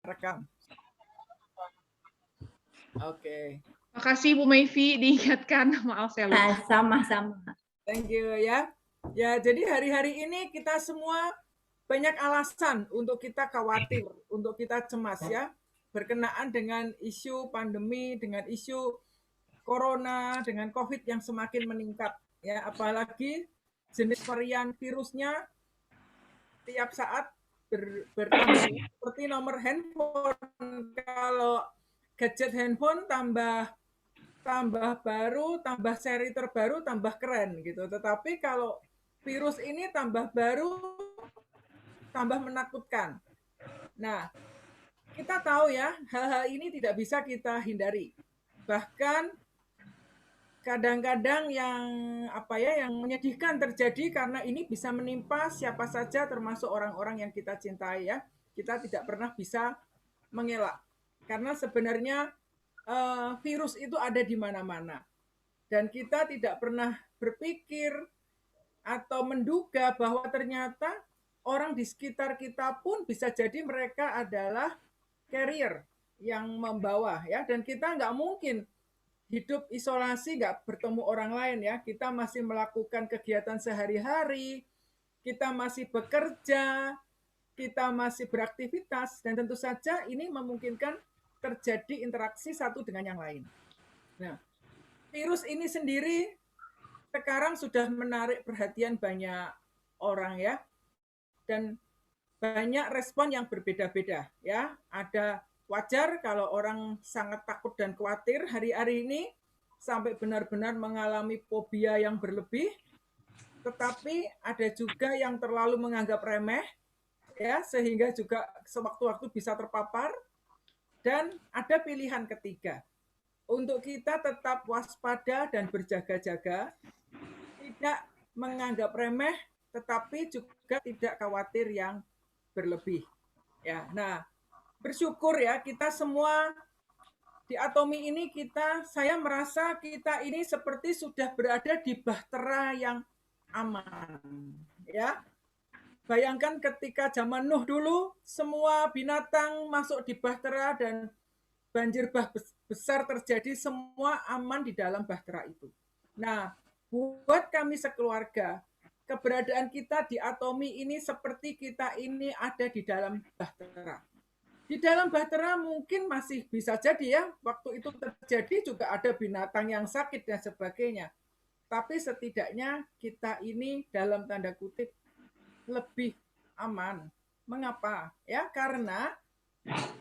rekam. Oke. Makasih Bu Mayvi diingatkan. Maaf saya lupa. Sama-sama. Thank you ya. Ya, jadi hari-hari ini kita semua banyak alasan untuk kita khawatir, untuk kita cemas ya, berkenaan dengan isu pandemi, dengan isu corona, dengan COVID yang semakin meningkat ya, apalagi jenis varian virusnya tiap saat bertambah seperti nomor handphone. Kalau gadget handphone tambah baru, tambah seri terbaru, tambah keren gitu. Tetapi kalau virus ini tambah baru, tambah menakutkan. Nah, kita tahu ya, hal-hal ini tidak bisa kita hindari. Bahkan kadang-kadang yang menyedihkan terjadi karena ini bisa menimpa siapa saja termasuk orang-orang yang kita cintai ya. Kita tidak pernah bisa mengelak. Karena sebenarnya virus itu ada di mana-mana. Dan kita tidak pernah berpikir atau menduga bahwa ternyata orang di sekitar kita pun bisa jadi mereka adalah carrier yang membawa ya. Dan kita nggak mungkin hidup isolasi nggak bertemu orang lain ya. Kita masih melakukan kegiatan sehari-hari, kita masih bekerja, kita masih beraktivitas, dan tentu saja ini memungkinkan terjadi interaksi satu dengan yang lain. Nah, virus ini sendiri sekarang sudah menarik perhatian banyak orang ya, dan banyak respon yang berbeda-beda ya. Ada wajar kalau orang sangat takut dan khawatir hari-hari ini sampai benar-benar mengalami fobia yang berlebih, tetapi ada juga yang terlalu menganggap remeh ya, sehingga juga sewaktu-waktu bisa terpapar. Dan ada pilihan ketiga, untuk kita tetap waspada dan berjaga-jaga, tidak menganggap remeh, tetapi juga tidak khawatir yang berlebih. Ya, nah, bersyukur ya kita semua di Atomi ini saya merasa kita ini seperti sudah berada di bahtera yang aman. Ya, bayangkan ketika zaman Nuh dulu, semua binatang masuk di bahtera dan banjir besar terjadi, semua aman di dalam bahtera itu. Nah, buat kami sekeluarga, keberadaan kita di Atomi ini seperti kita ini ada di dalam bahtera. Di dalam bahtera mungkin masih bisa jadi ya, waktu itu terjadi juga ada binatang yang sakit dan sebagainya. Tapi setidaknya kita ini dalam tanda kutip lebih aman. Mengapa? Ya, karena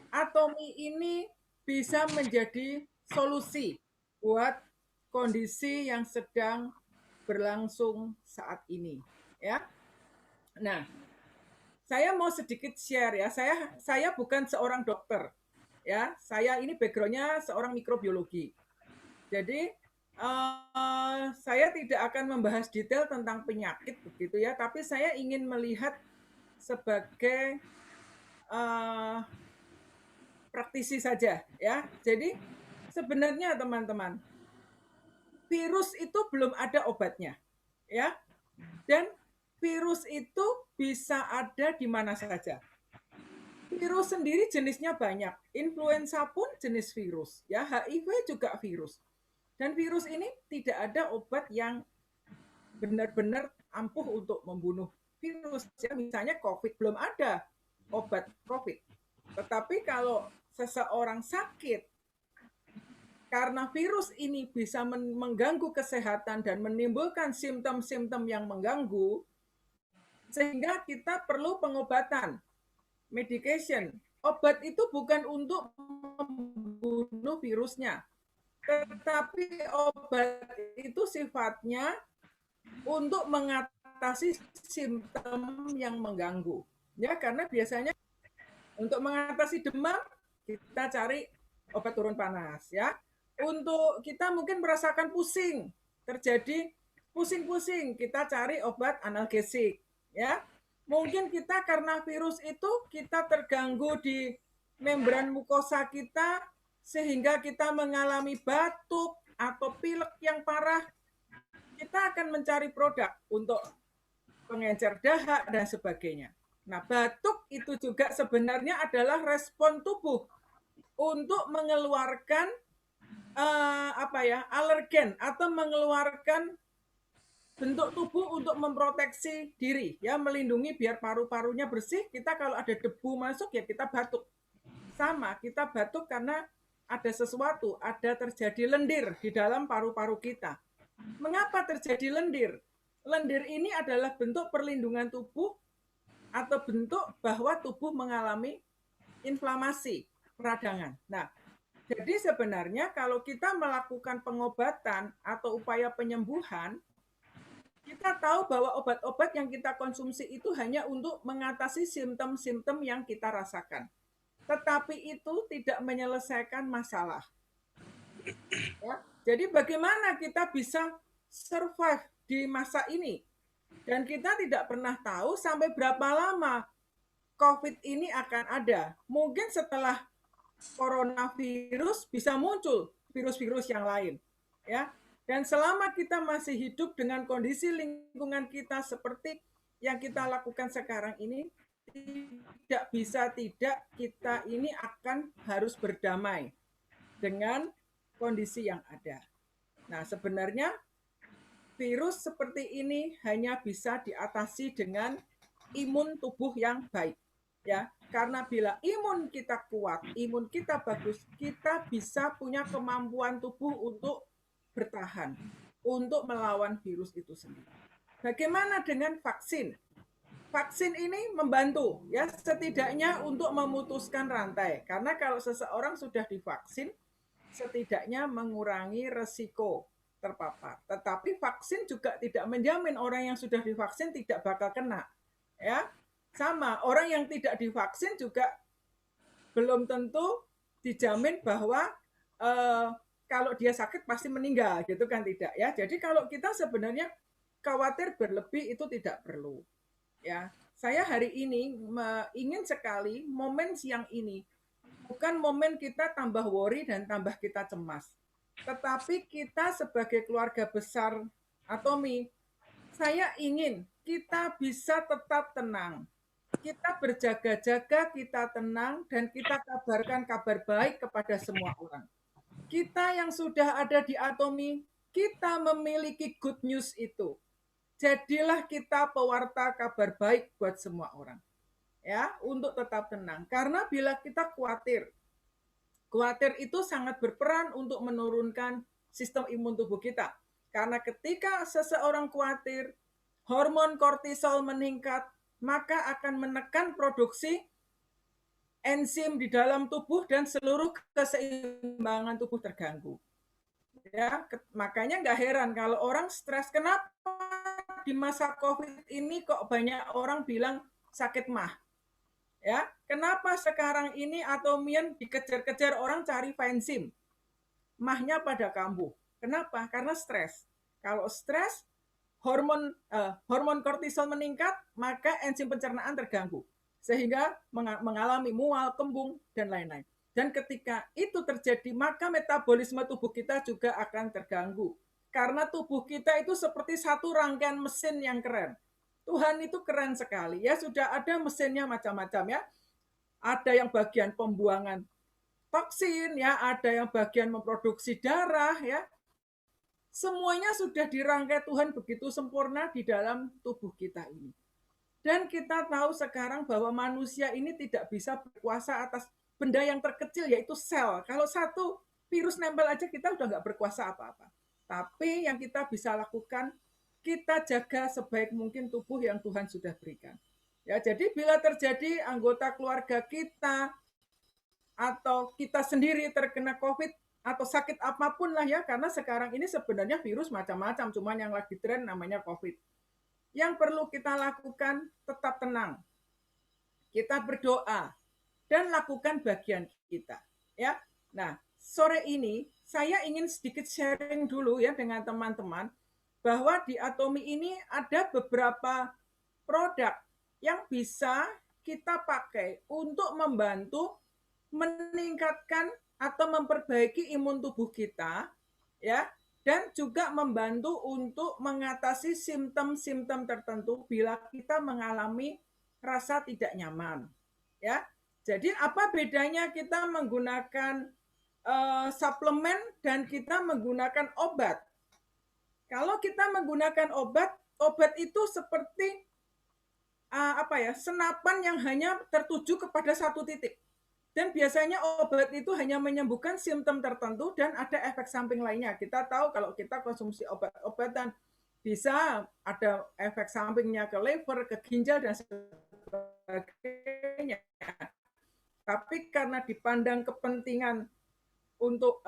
Atomi ini bisa menjadi solusi buat kondisi yang sedang berlangsung saat ini, ya. Nah, saya mau sedikit share ya. Saya bukan seorang dokter, ya. Saya ini backgroundnya seorang mikrobiologi. Jadi saya tidak akan membahas detail tentang penyakit begitu ya, tapi saya ingin melihat sebagai praktisi saja ya. Jadi sebenarnya teman-teman, virus itu belum ada obatnya ya. Dan virus itu bisa ada di mana saja. Virus sendiri jenisnya banyak. Influenza pun jenis virus ya, HIV juga virus. Dan virus ini tidak ada obat yang benar-benar ampuh untuk membunuh virus. Ya, misalnya COVID, belum ada obat COVID. Tetapi kalau seseorang sakit karena virus ini bisa mengganggu kesehatan dan menimbulkan simptom-simptom yang mengganggu, sehingga kita perlu pengobatan, medication. Obat itu bukan untuk membunuh virusnya, tetapi obat itu sifatnya untuk mengatasi simptom yang mengganggu. Ya, karena biasanya untuk mengatasi demam kita cari obat turun panas ya. Untuk kita mungkin merasakan pusing, terjadi pusing-pusing, kita cari obat analgesik ya. Mungkin kita karena virus itu kita terganggu di membran mukosa kita sehingga kita mengalami batuk atau pilek yang parah, kita akan mencari produk untuk pengencer dahak dan sebagainya. Nah, batuk itu juga sebenarnya adalah respon tubuh untuk mengeluarkan alergen atau mengeluarkan bentuk tubuh untuk memproteksi diri, ya, melindungi biar paru-parunya bersih. Kita kalau ada debu masuk ya kita batuk. Sama, kita batuk karena ada sesuatu, ada terjadi lendir di dalam paru-paru kita. Mengapa terjadi lendir? Lendir ini adalah bentuk perlindungan tubuh atau bentuk bahwa tubuh mengalami inflamasi, peradangan. Nah, jadi sebenarnya kalau kita melakukan pengobatan atau upaya penyembuhan, kita tahu bahwa obat-obat yang kita konsumsi itu hanya untuk mengatasi simptom-simptom yang kita rasakan. Tetapi itu tidak menyelesaikan masalah. Ya, jadi bagaimana kita bisa survive di masa ini? Dan kita tidak pernah tahu sampai berapa lama COVID ini akan ada. Mungkin setelah coronavirus bisa muncul virus-virus yang lain. Ya, dan selama kita masih hidup dengan kondisi lingkungan kita seperti yang kita lakukan sekarang ini, tidak bisa tidak kita ini akan harus berdamai dengan kondisi yang ada. Nah, sebenarnya virus seperti ini hanya bisa diatasi dengan imun tubuh yang baik. Ya, karena bila imun kita kuat, imun kita bagus, kita bisa punya kemampuan tubuh untuk bertahan, untuk melawan virus itu sendiri. Bagaimana dengan vaksin? Vaksin ini membantu, ya, setidaknya untuk memutuskan rantai. Karena kalau seseorang sudah divaksin, setidaknya mengurangi resiko terpapar. Tetapi vaksin juga tidak menjamin orang yang sudah divaksin tidak bakal kena. Ya, sama, orang yang tidak divaksin juga belum tentu dijamin bahwa kalau dia sakit pasti meninggal, gitu kan, tidak, ya. Jadi kalau kita sebenarnya khawatir berlebih itu tidak perlu. Ya, saya hari ini ingin sekali momen siang ini bukan momen kita tambah worry dan tambah kita cemas, tetapi kita sebagai keluarga besar Atomi, saya ingin kita bisa tetap tenang, kita berjaga-jaga, kita tenang, dan kita kabarkan kabar baik kepada semua orang. Kita yang sudah ada di Atomi, kita memiliki good news itu. Jadilah kita pewarta kabar baik buat semua orang. Ya, untuk tetap tenang. Karena bila kita khawatir itu sangat berperan untuk menurunkan sistem imun tubuh kita. Karena ketika seseorang khawatir, hormon kortisol meningkat, maka akan menekan produksi enzim di dalam tubuh dan seluruh keseimbangan tubuh terganggu. Ya, makanya nggak heran kalau orang stres. Kenapa di masa COVID ini kok banyak orang bilang sakit mah? Ya, kenapa sekarang ini atomian dikejar-kejar orang cari enzim? Mahnya pada kambuh. Kenapa? Karena stres. Kalau stres, hormon kortisol meningkat, maka enzim pencernaan terganggu. Sehingga mengalami mual, kembung, dan lain-lain. Dan ketika itu terjadi, maka metabolisme tubuh kita juga akan terganggu. Karena tubuh kita itu seperti satu rangkaian mesin yang keren. Tuhan itu keren sekali. Ya, sudah ada mesinnya macam-macam, ya. Ada yang bagian pembuangan toksin, ya, ada yang bagian memproduksi darah, ya. Semuanya sudah dirangkai Tuhan begitu sempurna di dalam tubuh kita ini. Dan kita tahu sekarang bahwa manusia ini tidak bisa berkuasa atas benda yang terkecil, yaitu sel. Kalau satu virus nempel aja kita udah nggak berkuasa apa-apa. Tapi yang kita bisa lakukan, kita jaga sebaik mungkin tubuh yang Tuhan sudah berikan. Ya, jadi bila terjadi anggota keluarga kita atau kita sendiri terkena COVID atau sakit apapun lah, ya, karena sekarang ini sebenarnya virus macam-macam, cuman yang lagi tren namanya COVID. Yang perlu kita lakukan, tetap tenang. Kita berdoa dan lakukan bagian kita, ya. Nah, sore ini saya ingin sedikit sharing dulu, ya, dengan teman-teman bahwa di Atomi ini ada beberapa produk yang bisa kita pakai untuk membantu meningkatkan atau memperbaiki imun tubuh kita, ya, dan juga membantu untuk mengatasi simptom-simptom tertentu bila kita mengalami rasa tidak nyaman. Ya, jadi apa bedanya kita menggunakan suplemen dan kita menggunakan obat? Kalau kita menggunakan obat, obat itu seperti senapan yang hanya tertuju kepada satu titik. Dan biasanya obat itu hanya menyembuhkan simptom tertentu dan ada efek samping lainnya. Kita tahu kalau kita konsumsi obat-obatan bisa ada efek sampingnya ke liver, ke ginjal dan sebagainya. Tapi karena dipandang kepentingan untuk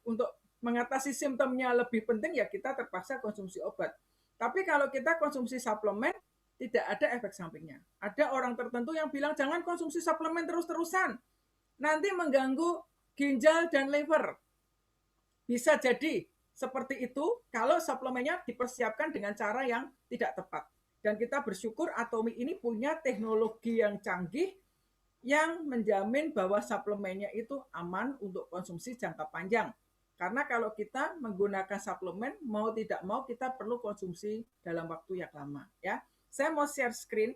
untuk mengatasi simptomnya lebih penting, ya kita terpaksa konsumsi obat. Tapi kalau kita konsumsi suplemen, tidak ada efek sampingnya. Ada orang tertentu yang bilang jangan konsumsi suplemen terus-terusan, nanti mengganggu ginjal dan liver. Bisa jadi seperti itu kalau suplemennya dipersiapkan dengan cara yang tidak tepat. Dan kita bersyukur Atomi ini punya teknologi yang canggih yang menjamin bahwa suplemennya itu aman untuk konsumsi jangka panjang. Karena kalau kita menggunakan suplemen, mau tidak mau kita perlu konsumsi dalam waktu yang lama. Ya, saya mau share screen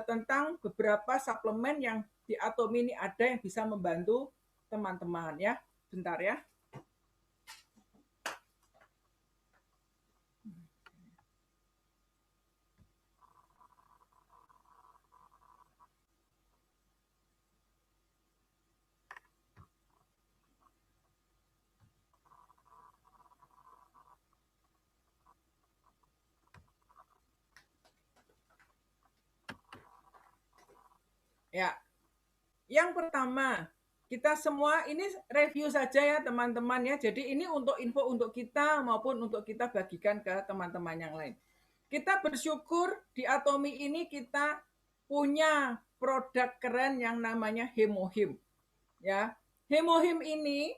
tentang beberapa suplemen yang di Atomi ini ada yang bisa membantu teman-teman ya. Bentar ya. Ya, yang pertama, kita semua ini review saja ya teman-teman ya. Jadi ini untuk info untuk kita maupun untuk kita bagikan ke teman-teman yang lain. Kita bersyukur di Atomi ini kita punya produk keren yang namanya Hemohim. Ya, Hemohim ini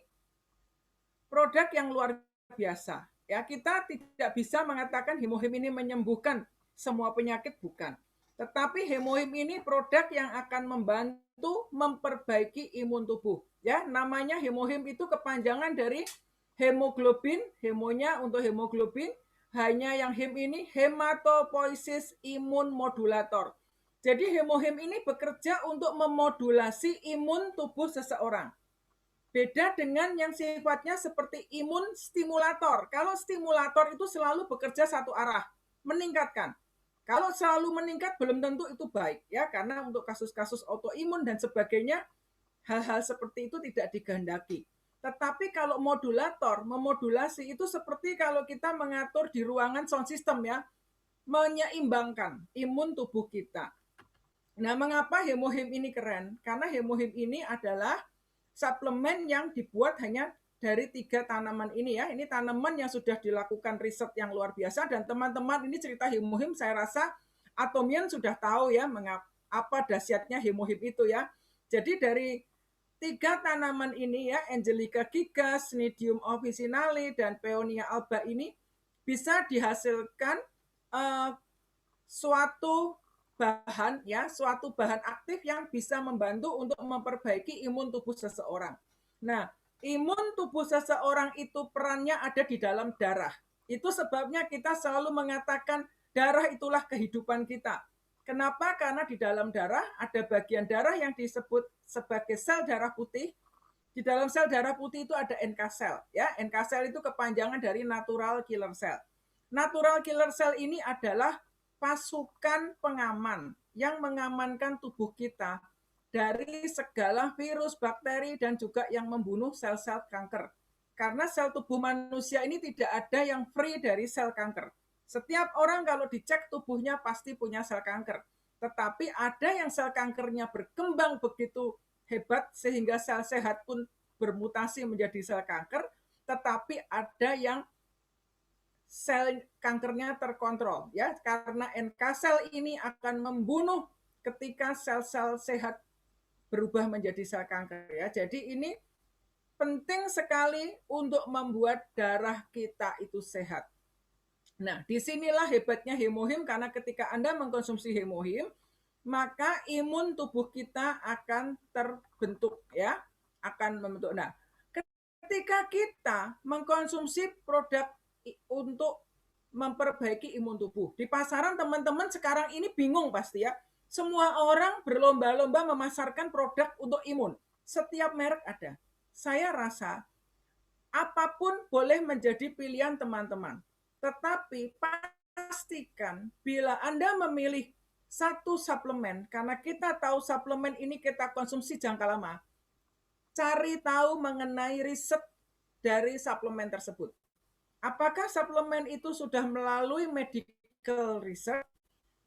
produk yang luar biasa. Ya, kita tidak bisa mengatakan Hemohim ini menyembuhkan semua penyakit, bukan. Tetapi Hemohim ini produk yang akan membantu memperbaiki imun tubuh. Ya, namanya Hemohim itu kepanjangan dari hemoglobin, hemonya untuk hemoglobin, hanya yang him ini hematopoiesis imun modulator. Jadi Hemohim ini bekerja untuk memodulasi imun tubuh seseorang. Beda dengan yang sifatnya seperti imun stimulator. Kalau stimulator itu selalu bekerja satu arah, meningkatkan. Kalau selalu meningkat belum tentu itu baik ya, karena untuk kasus-kasus autoimun dan sebagainya hal-hal seperti itu tidak dikehendaki. Tetapi kalau modulator, memodulasi itu seperti kalau kita mengatur di ruangan sound system ya, menyeimbangkan imun tubuh kita. Nah, mengapa Hemohim ini keren? Karena Hemohim ini adalah suplemen yang dibuat hanya dari 3 tanaman ini ya. Ini tanaman yang sudah dilakukan riset yang luar biasa, dan teman-teman ini cerita Hemohim saya rasa Atomian sudah tahu ya apa dahsyatnya Hemohim itu ya. Jadi dari 3 tanaman ini ya, Angelica gigas, Cnidium officinale, dan Paeonia alba ini bisa dihasilkan suatu bahan aktif yang bisa membantu untuk memperbaiki imun tubuh seseorang. Nah, imun tubuh seseorang itu perannya ada di dalam darah. Itu sebabnya kita selalu mengatakan darah itulah kehidupan kita. Kenapa? Karena di dalam darah ada bagian darah yang disebut sebagai sel darah putih. Di dalam sel darah putih itu ada NK cell. Ya, NK cell itu kepanjangan dari natural killer cell. Natural killer cell ini adalah pasukan pengaman yang mengamankan tubuh kita dari segala virus, bakteri, dan juga yang membunuh sel-sel kanker. Karena sel tubuh manusia ini tidak ada yang free dari sel kanker. Setiap orang kalau dicek tubuhnya pasti punya sel kanker. Tetapi ada yang sel kankernya berkembang begitu hebat sehingga sel sehat pun bermutasi menjadi sel kanker, tetapi ada yang sel kankernya terkontrol ya, karena NK sel ini akan membunuh ketika sel-sel sehat berubah menjadi sel kanker ya. Jadi ini penting sekali untuk membuat darah kita itu sehat. Nah, disinilah hebatnya Hemohim, karena ketika Anda mengkonsumsi Hemohim, maka imun tubuh kita akan terbentuk ya, akan membentuk. Nah, ketika kita mengkonsumsi produk untuk memperbaiki imun tubuh. Di pasaran teman-teman sekarang ini bingung pasti ya. Semua orang berlomba-lomba memasarkan produk untuk imun. Setiap merek ada. Saya rasa apapun boleh menjadi pilihan teman-teman. Tetapi pastikan bila Anda memilih satu suplemen, karena kita tahu suplemen ini kita konsumsi jangka lama, cari tahu mengenai riset dari suplemen tersebut. Apakah suplemen itu sudah melalui medical research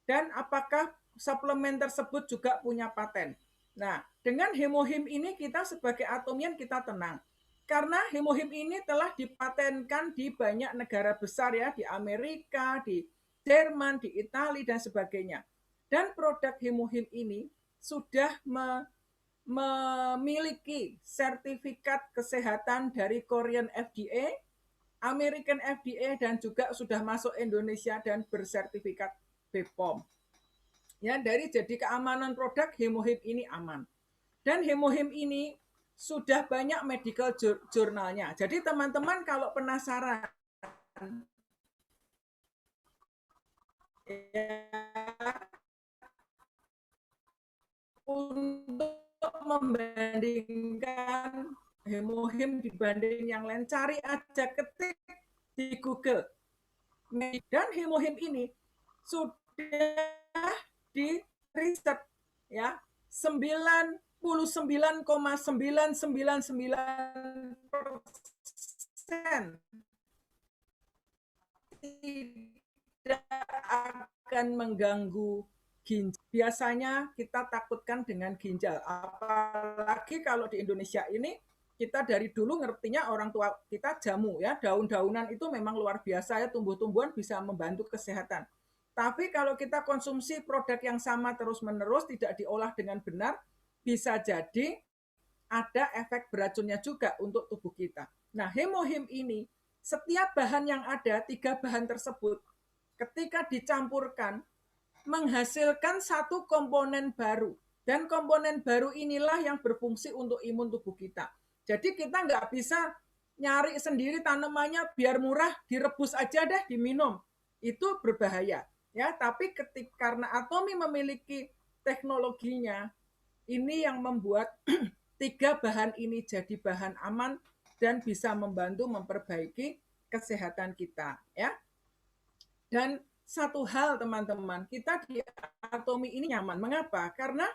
dan apakah suplemen tersebut juga punya paten. Nah, dengan Hemohim ini kita sebagai Atomian kita tenang. Karena Hemohim ini telah dipatenkan di banyak negara besar ya, di Amerika, di Jerman, di Italia dan sebagainya. Dan produk Hemohim ini sudah memiliki sertifikat kesehatan dari Korean FDA, American FDA dan juga sudah masuk Indonesia dan bersertifikat BPOM. Ya, dari jadi keamanan produk Hemohim ini aman. Dan Hemohim ini sudah banyak medical jurnalnya. Jadi teman-teman kalau penasaran ya, untuk membandingkan Hemohim dibanding yang lain, cari aja, ketik di Google. Dan Hemohim ini sudah di riset ya 99,999% tidak akan mengganggu ginjal. Biasanya kita takutkan dengan ginjal, apalagi kalau di Indonesia ini kita dari dulu ngertinya orang tua kita jamu ya, daun-daunan itu memang luar biasa ya, tumbuh-tumbuhan bisa membantu kesehatan. Tapi kalau kita konsumsi produk yang sama terus-menerus tidak diolah dengan benar, bisa jadi ada efek beracunnya juga untuk tubuh kita. Nah, Hemohim ini setiap bahan yang ada, 3 bahan tersebut ketika dicampurkan menghasilkan satu komponen baru. Dan komponen baru inilah yang berfungsi untuk imun tubuh kita. Jadi kita nggak bisa nyari sendiri tanamannya biar murah, direbus aja deh, diminum. Itu berbahaya. Ya, tapi karena Atomi memiliki teknologinya, ini yang membuat 3 bahan ini jadi bahan aman dan bisa membantu memperbaiki kesehatan kita. Ya. Dan satu hal teman-teman, kita di Atomi ini nyaman. Mengapa? Karena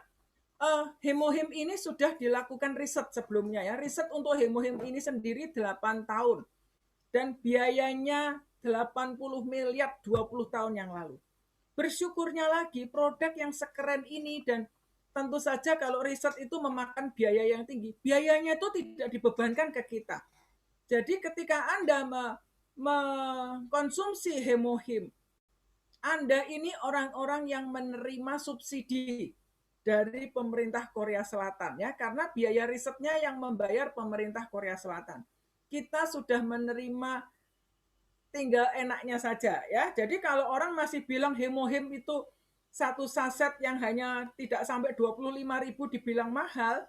Hemohim ini sudah dilakukan riset sebelumnya ya. Riset untuk Hemohim ini sendiri 8 tahun. Dan biayanya 80 miliar 20 tahun yang lalu. Bersyukurnya lagi produk yang sekeren ini, dan tentu saja kalau riset itu memakan biaya yang tinggi, biayanya itu tidak dibebankan ke kita. Jadi ketika Anda mengkonsumsi Hemohim, Anda ini orang-orang yang menerima subsidi dari pemerintah Korea Selatan ya, karena biaya risetnya yang membayar pemerintah Korea Selatan. Kita sudah menerima, tinggal enaknya saja ya. Jadi kalau orang masih bilang Hemohim itu satu saset yang hanya tidak sampai 25.000 dibilang mahal,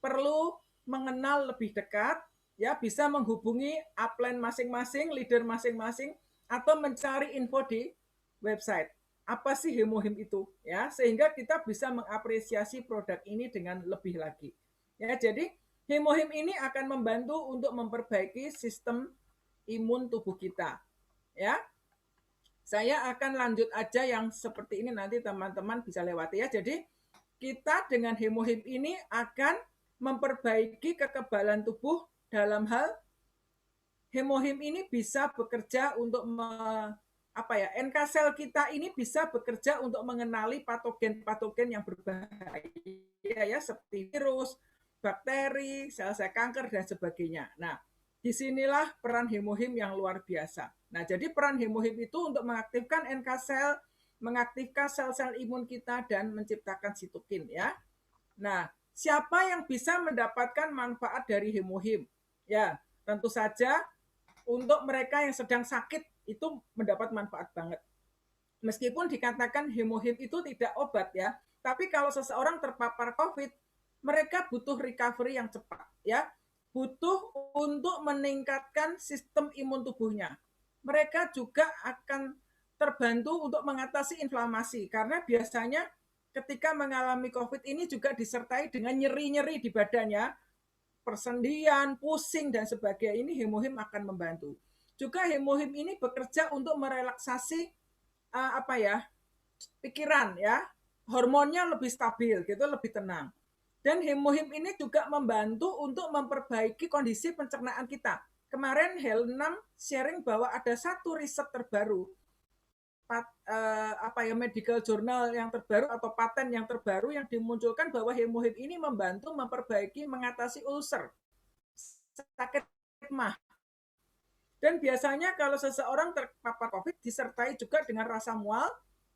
perlu mengenal lebih dekat ya, bisa menghubungi upline masing-masing, leader masing-masing, atau mencari info di website. Apa sih Hemohim itu ya, sehingga kita bisa mengapresiasi produk ini dengan lebih lagi. Ya, jadi Hemohim ini akan membantu untuk memperbaiki sistem imun tubuh kita. Ya. Saya akan lanjut aja yang seperti ini, nanti teman-teman bisa lewati ya. Jadi kita dengan Hemohim ini akan memperbaiki kekebalan tubuh dalam hal Hemohim ini bisa bekerja untuk NK sel kita ini bisa bekerja untuk mengenali patogen-patogen yang berbahaya ya, seperti virus, bakteri, sel-sel kanker dan sebagainya. Nah, disinilah peran Hemohim yang luar biasa. Nah, jadi peran Hemohim itu untuk mengaktifkan NK sel, mengaktifkan sel-sel imun kita dan menciptakan sitokin ya. Nah, siapa yang bisa mendapatkan manfaat dari Hemohim? Ya, tentu saja untuk mereka yang sedang sakit itu mendapat manfaat banget. Meskipun dikatakan Hemohim itu tidak obat ya, tapi kalau seseorang terpapar COVID, mereka butuh recovery yang cepat ya, butuh untuk meningkatkan sistem imun tubuhnya. mereka juga akan terbantu untuk mengatasi inflamasi. Karena biasanya ketika mengalami COVID ini juga disertai dengan nyeri-nyeri di badannya, persendian, pusing, dan sebagainya. Ini hemohim akan membantu. Juga hemohim ini bekerja untuk merelaksasi pikiran ya, hormonnya lebih stabil gitu, lebih tenang. Dan hemohim ini juga membantu untuk memperbaiki kondisi pencernaan kita. Kemarin Hel6 sharing bahwa ada satu riset terbaru, medical journal yang terbaru atau paten yang terbaru yang dimunculkan bahwa hemohim ini membantu memperbaiki mengatasi ulcer, sakit mah. Dan biasanya kalau seseorang terpapar COVID disertai juga dengan rasa mual,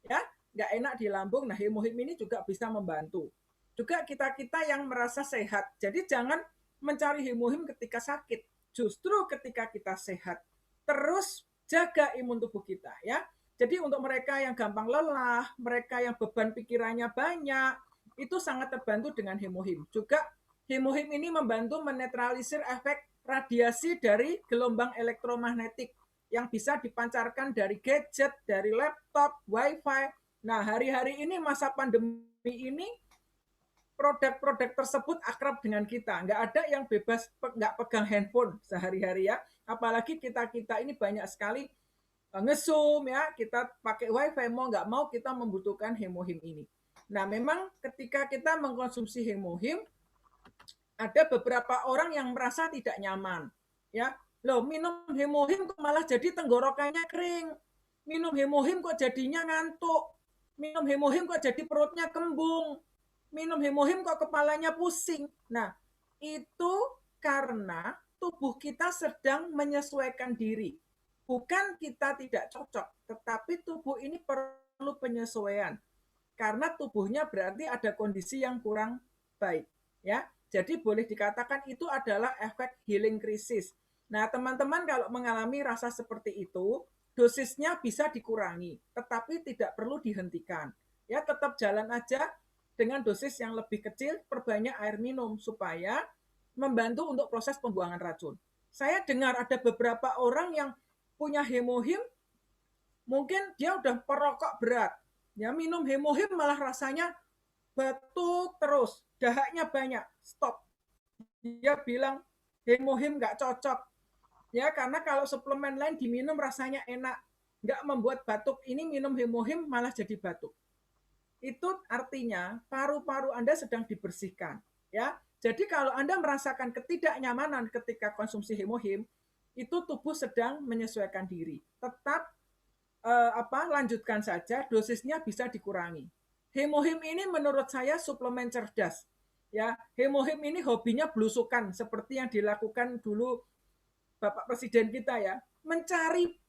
ya, nggak enak di lambung. Nah, hemohim ini juga bisa membantu. Juga kita-kita yang merasa sehat. Jadi jangan mencari hemohim ketika sakit. Justru ketika kita sehat. Terus jaga imun tubuh kita, ya. Jadi untuk mereka yang gampang lelah, mereka yang beban pikirannya banyak, itu sangat terbantu dengan hemohim. Juga hemohim ini membantu menetralisir efek radiasi dari gelombang elektromagnetik yang bisa dipancarkan dari gadget, dari laptop, wifi. Nah, hari-hari ini masa pandemi ini produk-produk tersebut akrab dengan kita. Nggak ada yang bebas nggak pegang handphone sehari-hari ya. Apalagi kita-kita ini banyak sekali nge-zoom ya, kita pakai wifi, mau nggak mau kita membutuhkan hemohim ini. Nah, memang ketika kita mengkonsumsi hemohim, ada beberapa orang yang merasa tidak nyaman. Ya, loh minum hemohim kok malah jadi tenggorokannya kering. Minum hemohim kok jadinya ngantuk. Minum hemohim kok jadi perutnya kembung. Minum hemohim kok kepalanya pusing. Nah, itu karena tubuh kita sedang menyesuaikan diri. Bukan kita tidak cocok, tetapi tubuh ini perlu penyesuaian. Karena tubuhnya berarti ada kondisi yang kurang baik. Ya, jadi boleh dikatakan itu adalah efek healing krisis. Nah, teman-teman kalau mengalami rasa seperti itu, dosisnya bisa dikurangi, tetapi tidak perlu dihentikan. Ya, tetap jalan aja dengan dosis yang lebih kecil, perbanyak air minum supaya membantu untuk proses pembuangan racun. Saya dengar ada beberapa orang yang punya hemohim, mungkin dia udah perokok berat, ya minum hemohim malah rasanya batuk terus, dahaknya banyak, stop. Dia bilang hemohim nggak cocok, ya karena kalau suplemen lain diminum rasanya enak, nggak membuat batuk. Ini minum hemohim malah jadi batuk. Itu artinya paru-paru Anda sedang dibersihkan, ya. Jadi kalau Anda merasakan ketidaknyamanan ketika konsumsi hemohim, itu tubuh sedang menyesuaikan diri. Tetap lanjutkan saja, dosisnya bisa dikurangi. Hemohim ini menurut saya suplemen cerdas. Ya, hemohim ini hobinya belusukan seperti yang dilakukan dulu Bapak Presiden kita ya, mencari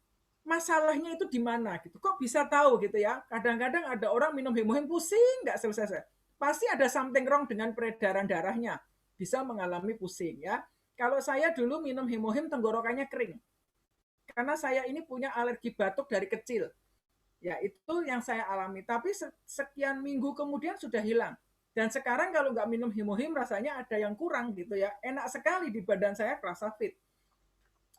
masalahnya itu di mana gitu. Kok bisa tahu gitu ya? Kadang-kadang ada orang minum hemohim pusing nggak selesai. Pasti ada something wrong dengan peredaran darahnya. Bisa mengalami pusing ya. Kalau saya dulu minum hemohim tenggorokannya kering. Karena saya ini punya alergi batuk dari kecil. Ya, itu yang saya alami. Tapi sekian minggu kemudian sudah hilang. Dan sekarang kalau nggak minum hemohim rasanya ada yang kurang gitu ya. Enak sekali di badan saya, kerasa fit.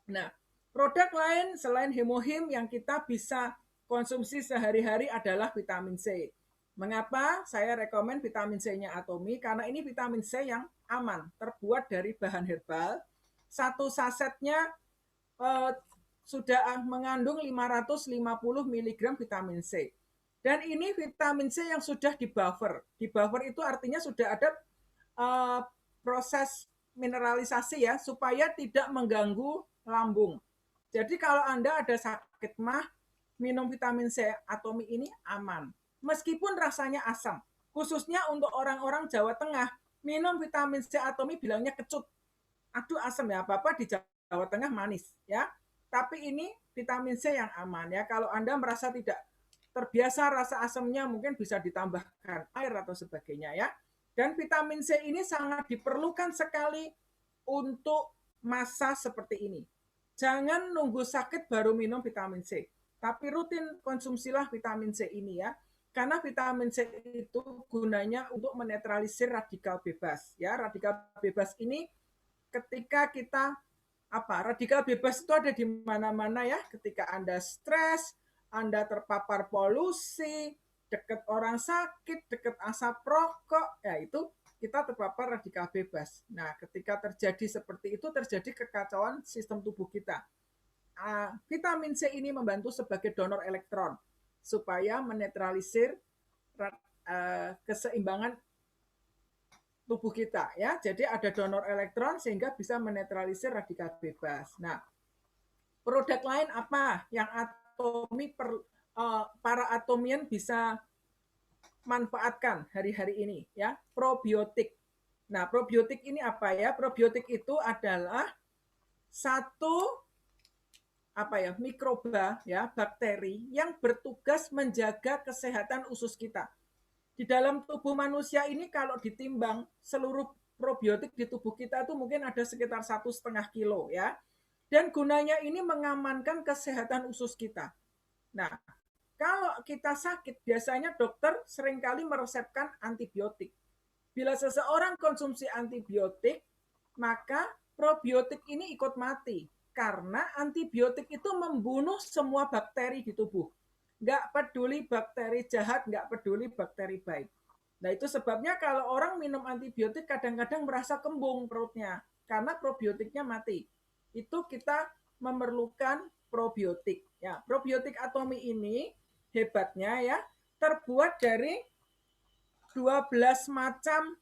Nah, produk lain selain hemohim yang kita bisa konsumsi sehari-hari adalah vitamin C. Mengapa saya rekomen vitamin C-nya Atomy? Karena ini vitamin C yang aman, terbuat dari bahan herbal. Satu sasetnya sudah mengandung 550 mg vitamin C. Dan ini vitamin C yang sudah di buffer. Di buffer itu artinya sudah ada proses mineralisasi ya, supaya tidak mengganggu lambung. Jadi kalau Anda ada sakit mah, minum vitamin C Atomy ini aman. Meskipun rasanya asam. Khususnya untuk orang-orang Jawa Tengah, minum vitamin C Atomy bilangnya kecut. Aduh asam ya, apa-apa di Jawa Tengah manis ya. Tapi ini vitamin C yang aman ya. Kalau Anda merasa tidak terbiasa rasa asamnya, mungkin bisa ditambahkan air atau sebagainya ya. Dan vitamin C ini sangat diperlukan sekali untuk masa seperti ini. Jangan nunggu sakit baru minum vitamin C. Tapi rutin konsumsilah vitamin C ini ya. Karena vitamin C itu gunanya untuk menetralisir radikal bebas. Ya, radikal bebas ini ketika kita apa? Radikal bebas itu ada di mana-mana ya. Ketika Anda stres, Anda terpapar polusi, dekat orang sakit, dekat asap rokok, ya itu kita terpapar radikal bebas. Nah, ketika terjadi seperti itu, terjadi kekacauan sistem tubuh kita. Vitamin C ini membantu sebagai donor elektron supaya menetralisir keseimbangan tubuh kita ya. Jadi ada donor elektron sehingga bisa menetralisir radikal bebas. Nah, produk lain apa yang para atomian bisa manfaatkan hari-hari ini ya? Probiotik. Nah, probiotik ini apa ya? Probiotik itu adalah satu mikroba ya, bakteri yang bertugas menjaga kesehatan usus kita. Di dalam tubuh manusia ini kalau ditimbang seluruh probiotik di tubuh kita itu mungkin ada sekitar 1,5 kilo ya. Dan gunanya ini mengamankan kesehatan usus kita. Nah, kalau kita sakit biasanya dokter seringkali meresepkan antibiotik. Bila seseorang konsumsi antibiotik, maka probiotik ini ikut mati. Karena antibiotik itu membunuh semua bakteri di tubuh. Nggak peduli bakteri jahat, nggak peduli bakteri baik. Nah itu sebabnya kalau orang minum antibiotik kadang-kadang merasa kembung perutnya. Karena probiotiknya mati. Itu kita memerlukan probiotik. Ya, probiotik atomi ini hebatnya ya, terbuat dari 12 macam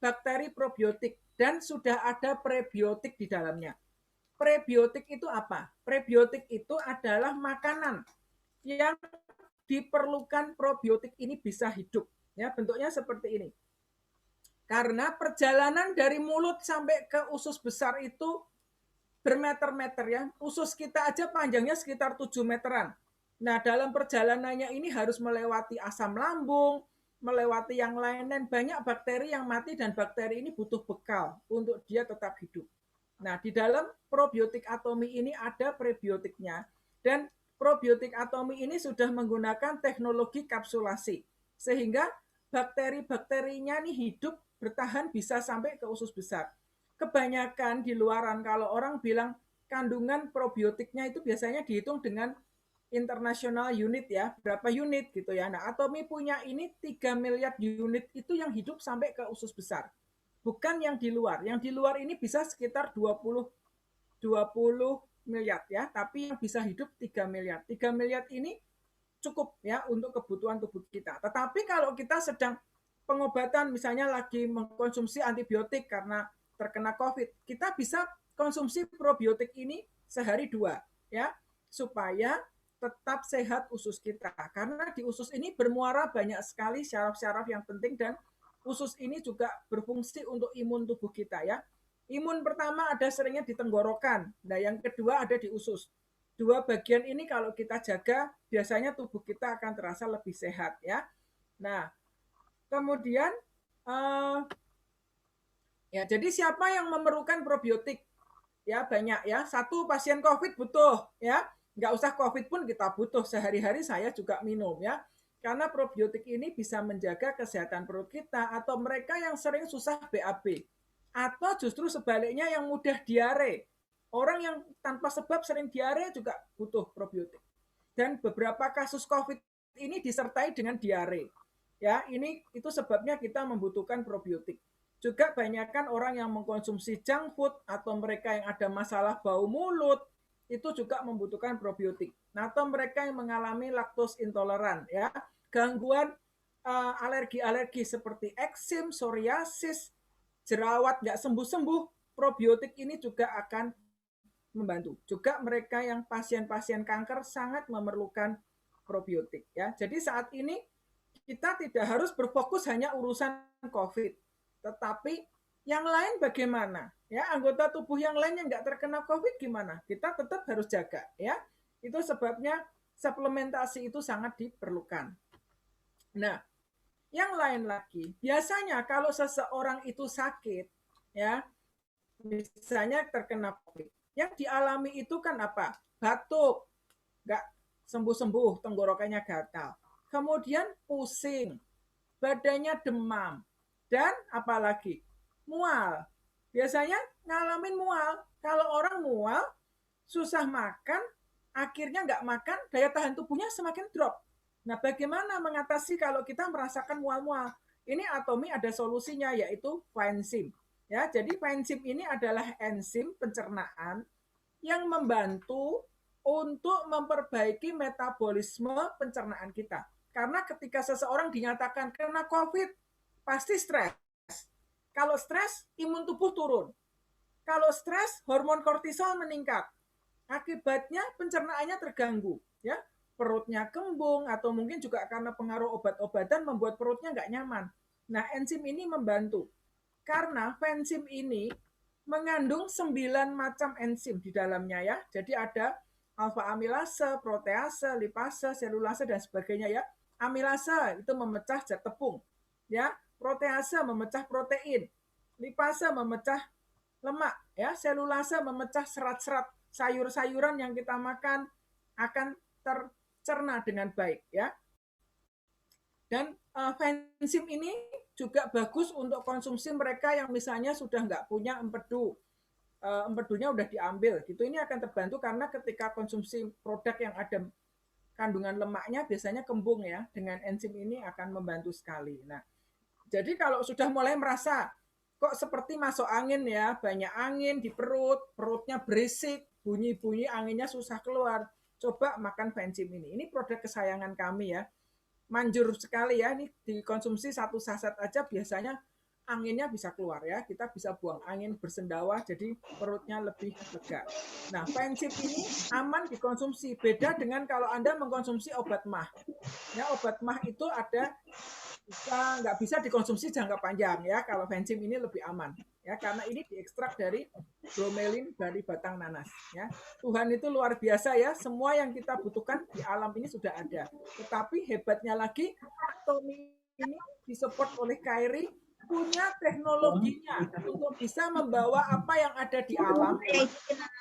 bakteri probiotik dan sudah ada prebiotik di dalamnya. Prebiotik itu apa? Prebiotik itu adalah makanan yang diperlukan probiotik ini bisa hidup. Ya, bentuknya seperti ini. Karena perjalanan dari mulut sampai ke usus besar itu bermeter-meter ya. Usus kita aja panjangnya sekitar 7 meteran. Nah, dalam perjalanannya ini harus melewati asam lambung, melewati yang lain, dan banyak bakteri yang mati dan bakteri ini butuh bekal untuk dia tetap hidup. Nah, di dalam probiotik atomi ini ada prebiotiknya dan probiotik atomi ini sudah menggunakan teknologi kapsulasi sehingga bakteri-bakterinya nih hidup bertahan bisa sampai ke usus besar. Kebanyakan di luaran kalau orang bilang kandungan probiotiknya itu biasanya dihitung dengan international unit ya, berapa unit gitu ya. Nah, Atomi punya ini 3 miliar unit itu yang hidup sampai ke usus besar. Bukan yang di luar. Yang di luar ini bisa sekitar 20 miliar ya, tapi yang bisa hidup 3 miliar. 3 miliar ini cukup ya untuk kebutuhan tubuh kita. Tetapi kalau kita sedang pengobatan misalnya lagi mengkonsumsi antibiotik karena terkena COVID, kita bisa konsumsi probiotik ini sehari 2 ya, supaya tetap sehat usus kita. Karena di usus ini bermuara banyak sekali syaraf-syaraf yang penting dan usus ini juga berfungsi untuk imun tubuh kita ya. Imun pertama ada seringnya di tenggorokan. Nah, yang kedua ada di usus. Dua bagian ini kalau kita jaga, biasanya tubuh kita akan terasa lebih sehat ya. Nah, kemudian ya jadi siapa yang memerlukan probiotik? Ya banyak ya. Satu pasien COVID butuh ya. Nggak usah COVID pun kita butuh. Sehari-hari saya juga minum ya. Karena probiotik ini bisa menjaga kesehatan perut kita atau mereka yang sering susah BAB. Atau justru sebaliknya yang mudah diare. Orang yang tanpa sebab sering diare juga butuh probiotik. Dan beberapa kasus COVID ini disertai dengan diare. Ya, ini itu sebabnya kita membutuhkan probiotik. Juga banyakkan orang yang mengkonsumsi junk food atau mereka yang ada masalah bau mulut itu juga membutuhkan probiotik. Nah, atau mereka yang mengalami laktos intoleran ya, gangguan alergi-alergi seperti eksim, psoriasis, jerawat nggak sembuh-sembuh, probiotik ini juga akan membantu. Juga mereka yang pasien-pasien kanker sangat memerlukan probiotik ya. Jadi saat ini kita tidak harus berfokus hanya urusan COVID, tetapi yang lain bagaimana? Ya, anggota tubuh yang lain yang nggak terkena COVID gimana? Kita tetap harus jaga ya. Itu sebabnya suplementasi itu sangat diperlukan. Nah, yang lain lagi, biasanya kalau seseorang itu sakit, ya, misalnya terkena COVID, yang dialami itu kan apa? Batuk, nggak sembuh-sembuh, tenggorokannya gatal. Kemudian pusing, badannya demam, dan apalagi mual. biasanya ngalamin mual. Kalau orang mual, susah makan, akhirnya nggak makan, daya tahan tubuhnya semakin drop. Nah, bagaimana mengatasi kalau kita merasakan mual-mual? Ini Atomi ada solusinya, yaitu coenzim. Ya, jadi coenzim ini adalah enzim pencernaan yang membantu untuk memperbaiki metabolisme pencernaan kita. Karena ketika seseorang dinyatakan kena COVID, pasti stres. Kalau stres, imun tubuh turun. Kalau stres, hormon kortisol meningkat. Akibatnya pencernaannya terganggu, ya. Perutnya kembung atau mungkin juga karena pengaruh obat-obatan membuat perutnya nggak nyaman. Nah, enzim ini membantu. Karena enzim ini mengandung 9 macam enzim di dalamnya ya. Jadi ada alfa amilase, protease, lipase, selulase dan sebagainya ya. Amilase itu memecah zat tepung, ya. Protease memecah protein, lipase memecah lemak, ya. Selulase memecah serat-serat sayur-sayuran yang kita makan akan tercerna dengan baik, ya. Dan enzim ini juga bagus untuk konsumsi mereka yang misalnya sudah nggak punya empedu, empedunya udah diambil gitu. Ini akan terbantu karena ketika konsumsi produk yang ada kandungan lemaknya biasanya kembung ya, dengan enzim ini akan membantu sekali. Nah, jadi kalau sudah mulai merasa kok seperti masuk angin ya, banyak angin di perut, perutnya berisik, bunyi-bunyi anginnya susah keluar, coba makan enzim ini. Ini produk kesayangan kami ya. Manjur sekali ya, ini dikonsumsi 1 saset aja biasanya anginnya bisa keluar ya, kita bisa buang angin bersendawa jadi perutnya lebih lega. Nah, enzim ini aman dikonsumsi, beda dengan kalau Anda mengkonsumsi obat mah. Ya, obat mah itu ada nggak bisa dikonsumsi jangka panjang ya, kalau enzim ini lebih aman ya, karena ini diekstrak dari bromelin dari batang nanas ya. Tuhan itu luar biasa ya, semua yang kita butuhkan di alam ini sudah ada. Tetapi hebatnya lagi, Atomi ini disupport oleh KAIRI punya teknologinya untuk bisa membawa apa yang ada di alam,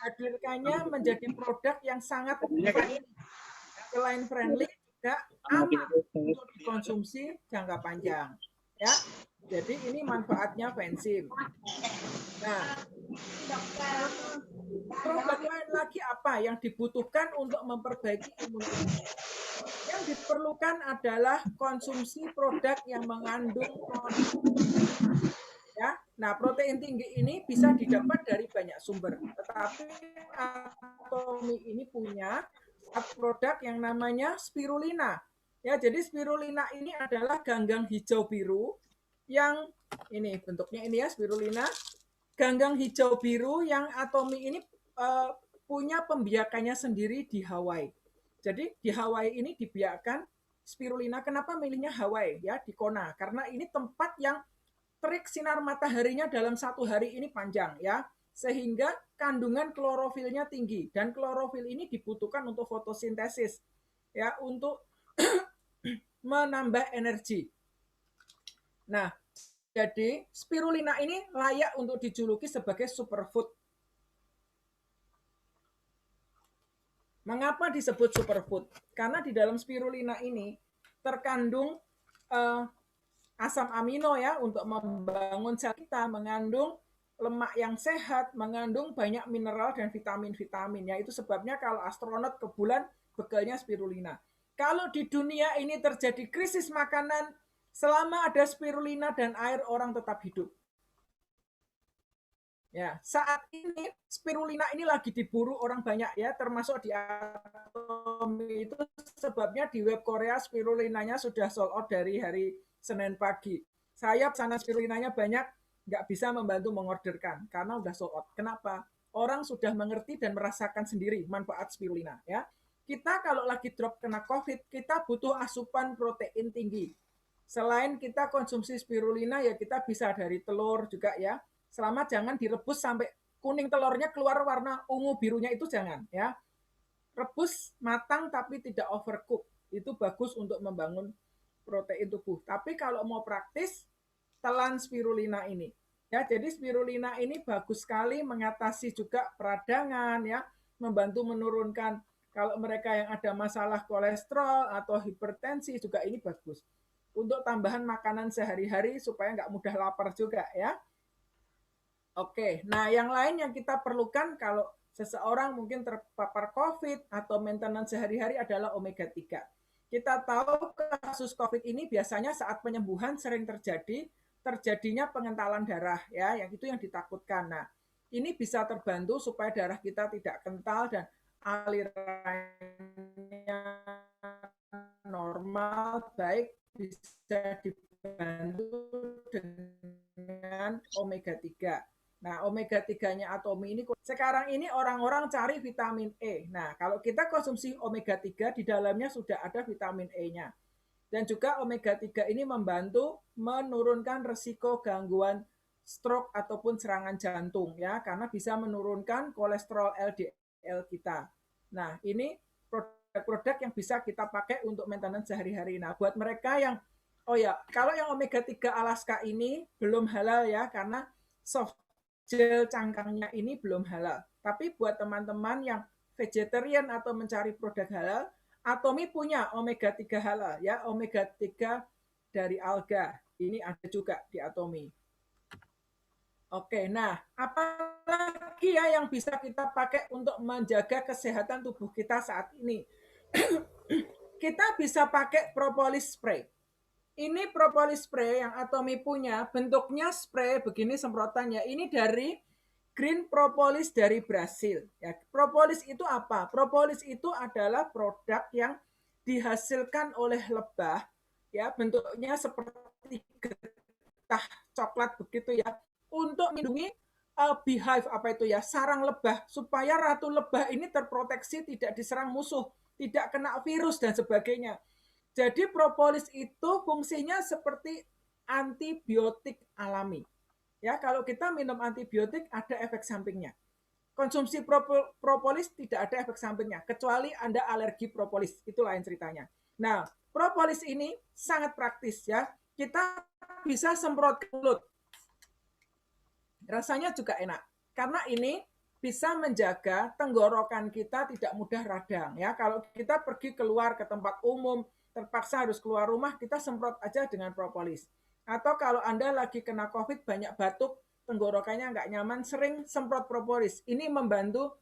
hadirkannya menjadi produk yang sangat friendly. Selain friendly, juga aman untuk dikonsumsi jangka panjang. Ya, jadi ini manfaatnya enzim. Nah, produk lain lagi apa yang dibutuhkan untuk memperbaiki imunitas? Yang diperlukan adalah konsumsi produk yang mengandung protein. Ya, nah protein tinggi ini bisa didapat dari banyak sumber, tetapi Atomi ini punya produk yang namanya spirulina. Ya, jadi spirulina ini adalah ganggang hijau biru yang ini bentuknya ini ya, spirulina. Ganggang hijau biru yang Atomi ini punya pembiakannya sendiri di Hawaii. Jadi di Hawaii ini dibiarkan spirulina. Kenapa milihnya Hawaii ya, di Kona? Karena ini tempat yang terik sinar mataharinya dalam 1 hari ini panjang ya, sehingga kandungan klorofilnya tinggi, dan klorofil ini dibutuhkan untuk fotosintesis ya, untuk menambah energi. Nah, jadi spirulina ini layak untuk dijuluki sebagai superfood. Mengapa disebut superfood? Karena di dalam spirulina ini terkandung asam amino ya, untuk membangun sel kita, mengandung lemak yang sehat, mengandung banyak mineral dan vitamin-vitamin. Ya, itu sebabnya kalau astronot ke bulan bekalnya spirulina. Kalau di dunia ini terjadi krisis makanan, selama ada spirulina dan air, orang tetap hidup. Ya, saat ini spirulina ini lagi diburu orang banyak ya, termasuk di Atomi. Itu sebabnya di web Korea spirulinanya sudah sold out dari hari Senin pagi. Saya pesanan spirulinanya banyak, nggak bisa membantu mengorderkan karena udah sold out. Kenapa? Orang sudah mengerti dan merasakan sendiri manfaat spirulina ya. Kita kalau lagi drop kena COVID, kita butuh asupan protein tinggi. Selain kita konsumsi spirulina ya, kita bisa dari telur juga ya. Selama jangan direbus sampai kuning telurnya keluar warna ungu birunya, itu jangan ya. Rebus matang tapi tidak overcook, itu bagus untuk membangun protein tubuh. Tapi kalau mau praktis, telan spirulina ini ya. Jadi spirulina ini bagus sekali mengatasi juga peradangan ya, membantu menurunkan kalau mereka yang ada masalah kolesterol atau hipertensi juga ini bagus. Untuk tambahan makanan sehari-hari supaya nggak mudah lapar juga ya. Oke, nah yang lain yang kita perlukan kalau seseorang mungkin terpapar COVID atau maintenance sehari-hari adalah omega 3. Kita tahu kasus COVID ini biasanya saat penyembuhan sering terjadinya pengentalan darah ya, yang itu yang ditakutkan. Nah, ini bisa terbantu supaya darah kita tidak kental dan alirannya normal, baik bisa dibantu dengan omega 3. Nah, omega 3-nya Atomi ini sekarang ini orang-orang cari vitamin E. Nah, kalau kita konsumsi omega 3 di dalamnya sudah ada vitamin E-nya. Dan juga omega 3 ini membantu menurunkan resiko gangguan stroke ataupun serangan jantung ya, karena bisa menurunkan kolesterol LDL kita. Nah, ini produk-produk yang bisa kita pakai untuk maintenance sehari-hari. Nah, buat mereka yang kalau yang omega 3 Alaska ini belum halal ya, karena soft gel cangkangnya ini belum halal. Tapi buat teman-teman yang vegetarian atau mencari produk halal, Atomi punya omega 3 halal ya, omega 3 dari alga. Ini ada juga di Atomi. Oke, nah apalagi ya yang bisa kita pakai untuk menjaga kesehatan tubuh kita saat ini? Kita bisa pakai propolis spray. Ini propolis spray yang Atomi punya, bentuknya spray begini semprotannya. Ini dari green propolis dari Brasil. Ya, propolis itu apa? Propolis itu adalah produk yang dihasilkan oleh lebah, ya bentuknya seperti getah coklat begitu ya, untuk melindungi beehive apa itu ya, sarang lebah, supaya ratu lebah ini terproteksi tidak diserang musuh, tidak kena virus dan sebagainya. Jadi propolis itu fungsinya seperti antibiotik alami. Ya, kalau kita minum antibiotik ada efek sampingnya. Konsumsi propolis tidak ada efek sampingnya, kecuali Anda alergi propolis, itu lain ceritanya. Nah, propolis ini sangat praktis ya. Kita bisa semprot ke mulut. Rasanya juga enak. Karena ini bisa menjaga tenggorokan kita tidak mudah radang ya. Kalau kita pergi keluar ke tempat umum, terpaksa harus keluar rumah, kita semprot aja dengan propolis. Atau kalau Anda lagi kena COVID, banyak batuk, tenggorokannya nggak nyaman, sering semprot propolis. Ini membantu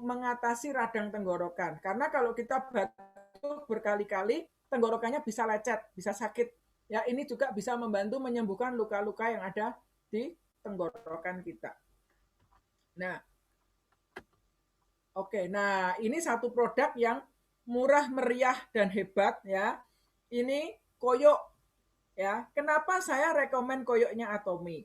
mengatasi radang tenggorokan. Karena kalau kita batuk berkali-kali, tenggorokannya bisa lecet, bisa sakit. Ya, ini juga bisa membantu menyembuhkan luka-luka yang ada di tenggorokan kita. Nah, oke. Nah, ini satu produk yang murah, meriah, dan hebat ya. Ini koyok ya. Kenapa saya rekomen koyoknya Atomi?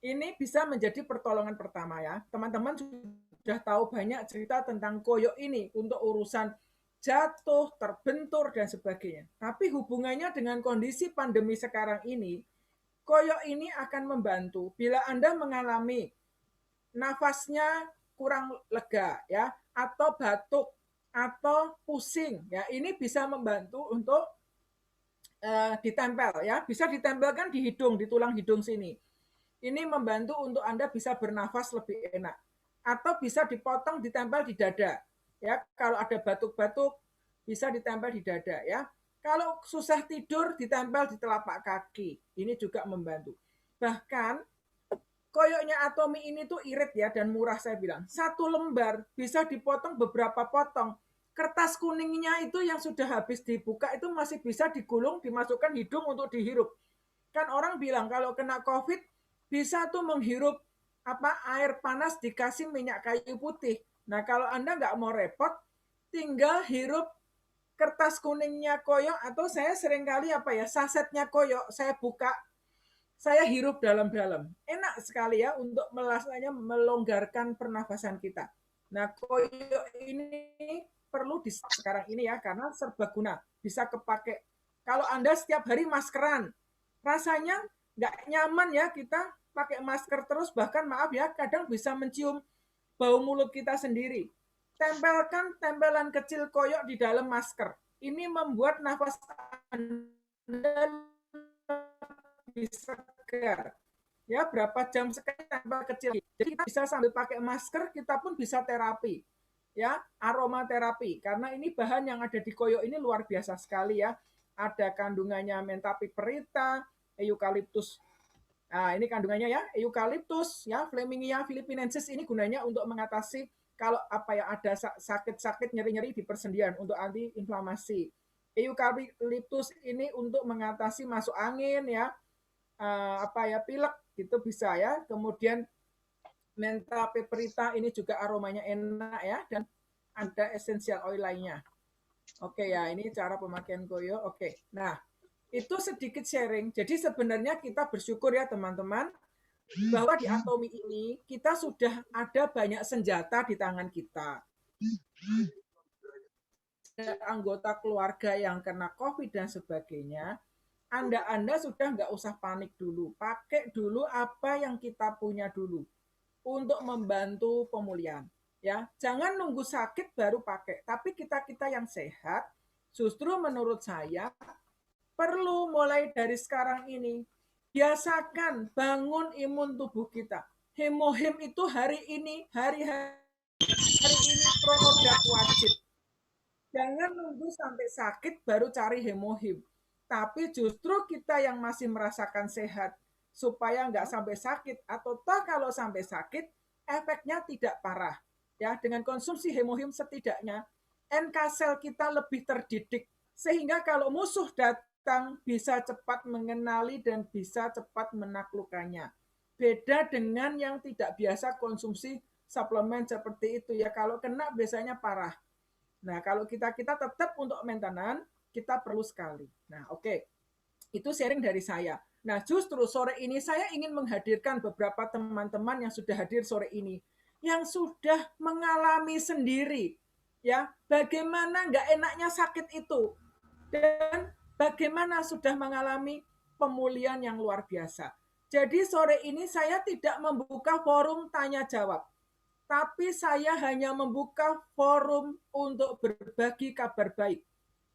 Ini bisa menjadi pertolongan pertama ya. Teman-teman sudah tahu banyak cerita tentang koyok ini untuk urusan jatuh, terbentur, dan sebagainya. Tapi hubungannya dengan kondisi pandemi sekarang ini, koyok ini akan membantu bila Anda mengalami nafasnya kurang lega ya, atau batuk atau pusing ya, ini bisa membantu untuk ditempel ya, bisa ditempelkan di hidung, di tulang hidung sini. Ini membantu untuk Anda bisa bernafas lebih enak. Atau bisa dipotong, ditempel di dada. Ya, kalau ada batuk-batuk bisa ditempel di dada ya. Kalau susah tidur ditempel di telapak kaki. Ini juga membantu. Bahkan koyoknya Atomi ini tuh irit ya dan murah saya bilang. Satu lembar bisa dipotong beberapa potong. Kertas kuningnya itu yang sudah habis dibuka itu masih bisa digulung, dimasukkan hidung untuk dihirup. Kan orang bilang kalau kena COVID bisa tuh menghirup air panas dikasih minyak kayu putih. Nah, kalau Anda nggak mau repot, tinggal hirup kertas kuningnya koyok, atau saya seringkali sasetnya koyok, saya buka, saya hirup dalam-dalam. Enak sekali ya untuk melonggarkan pernafasan kita. Nah, koyok ini perlu di sekarang ini ya, karena serbaguna, bisa kepake. Kalau Anda setiap hari maskeran, rasanya nggak nyaman ya kita pakai masker terus, bahkan maaf ya, kadang bisa mencium bau mulut kita sendiri. Tempelkan tempelan kecil koyok di dalam masker. Ini membuat nafas Anda lebih segar. Ya, berapa jam sekali tempel kecil. Jadi kita bisa sambil pakai masker, kita pun bisa terapi. Ya, aromaterapi. Karena ini bahan yang ada di koyok ini luar biasa sekali ya. Ada kandungannya Mentha piperita, eukaliptus Nah, ini kandungannya ya, eukaliptus ya, Flamingia philippinensis ini gunanya untuk mengatasi kalau apa ya ada sakit-sakit nyeri-nyeri di persendian untuk anti inflamasi. Eukaliptus ini untuk mengatasi masuk angin ya, apa ya pilek gitu bisa ya. Kemudian menta peperita ini juga aromanya enak ya dan ada essential oil lainnya. Oke ya, ini cara pemakaian koyo. Oke. Nah, itu sedikit sharing. Jadi sebenarnya kita bersyukur ya teman-teman bahwa di Atomi ini kita sudah ada banyak senjata di tangan kita. Anggota keluarga yang kena COVID dan sebagainya, Anda sudah nggak usah panik dulu. Pakai dulu apa yang kita punya dulu untuk membantu pemulihan. Ya, jangan nunggu sakit baru pakai. Tapi kita yang sehat, justru menurut saya perlu mulai dari sekarang ini biasakan bangun imun tubuh kita. Hemohim itu hari ini produk wajib. Jangan nunggu sampai sakit baru cari hemohim. Tapi justru kita yang masih merasakan sehat supaya nggak sampai sakit atau toh kalau sampai sakit efeknya tidak parah. Ya, dengan konsumsi hemohim setidaknya NK sel kita lebih terdidik sehingga kalau musuh datang bisa cepat mengenali dan bisa cepat menaklukkannya. Beda dengan yang tidak biasa konsumsi suplemen seperti itu ya. Kalau kena biasanya parah. Nah, kalau kita tetap untuk maintenance, kita perlu sekali. Nah, oke. Itu sharing dari saya. Nah, justru sore ini saya ingin menghadirkan beberapa teman-teman yang sudah hadir sore ini, yang sudah mengalami sendiri, ya, bagaimana nggak enaknya sakit itu, dan bagaimana sudah mengalami pemulihan yang luar biasa. Jadi sore ini saya tidak membuka forum tanya jawab, tapi saya hanya membuka forum untuk berbagi kabar baik.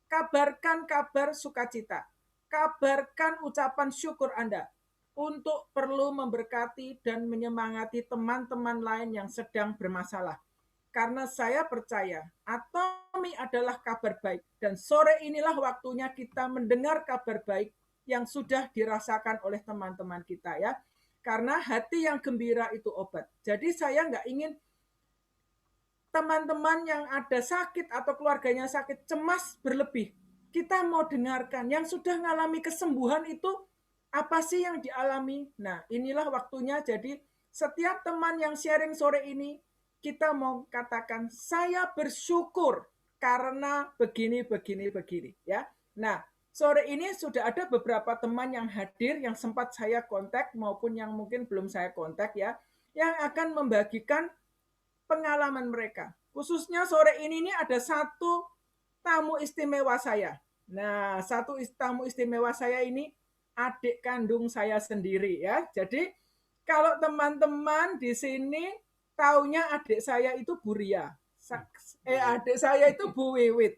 Kabarkan kabar sukacita. Kabarkan ucapan syukur Anda untuk perlu memberkati dan menyemangati teman-teman lain yang sedang bermasalah. Karena saya percaya Atomi adalah kabar baik dan sore inilah waktunya kita mendengar kabar baik yang sudah dirasakan oleh teman-teman kita ya. Karena hati yang gembira itu obat. Jadi saya nggak ingin teman-teman yang ada sakit atau keluarganya sakit cemas berlebih. Kita mau dengarkan yang sudah mengalami kesembuhan itu apa sih yang dialami. Nah, inilah waktunya. Jadi setiap teman yang sharing sore ini kita mau katakan saya bersyukur karena begini ya. Nah, sore ini sudah ada beberapa teman yang hadir yang sempat saya kontak maupun yang mungkin belum saya kontak ya, yang akan membagikan pengalaman mereka. Khususnya sore ini ada satu tamu istimewa saya. Nah, satu tamu istimewa saya ini adik kandung saya sendiri ya. Jadi kalau teman-teman di sini taunya adik saya itu Bu Ria. Adik saya itu Bu Wiwit.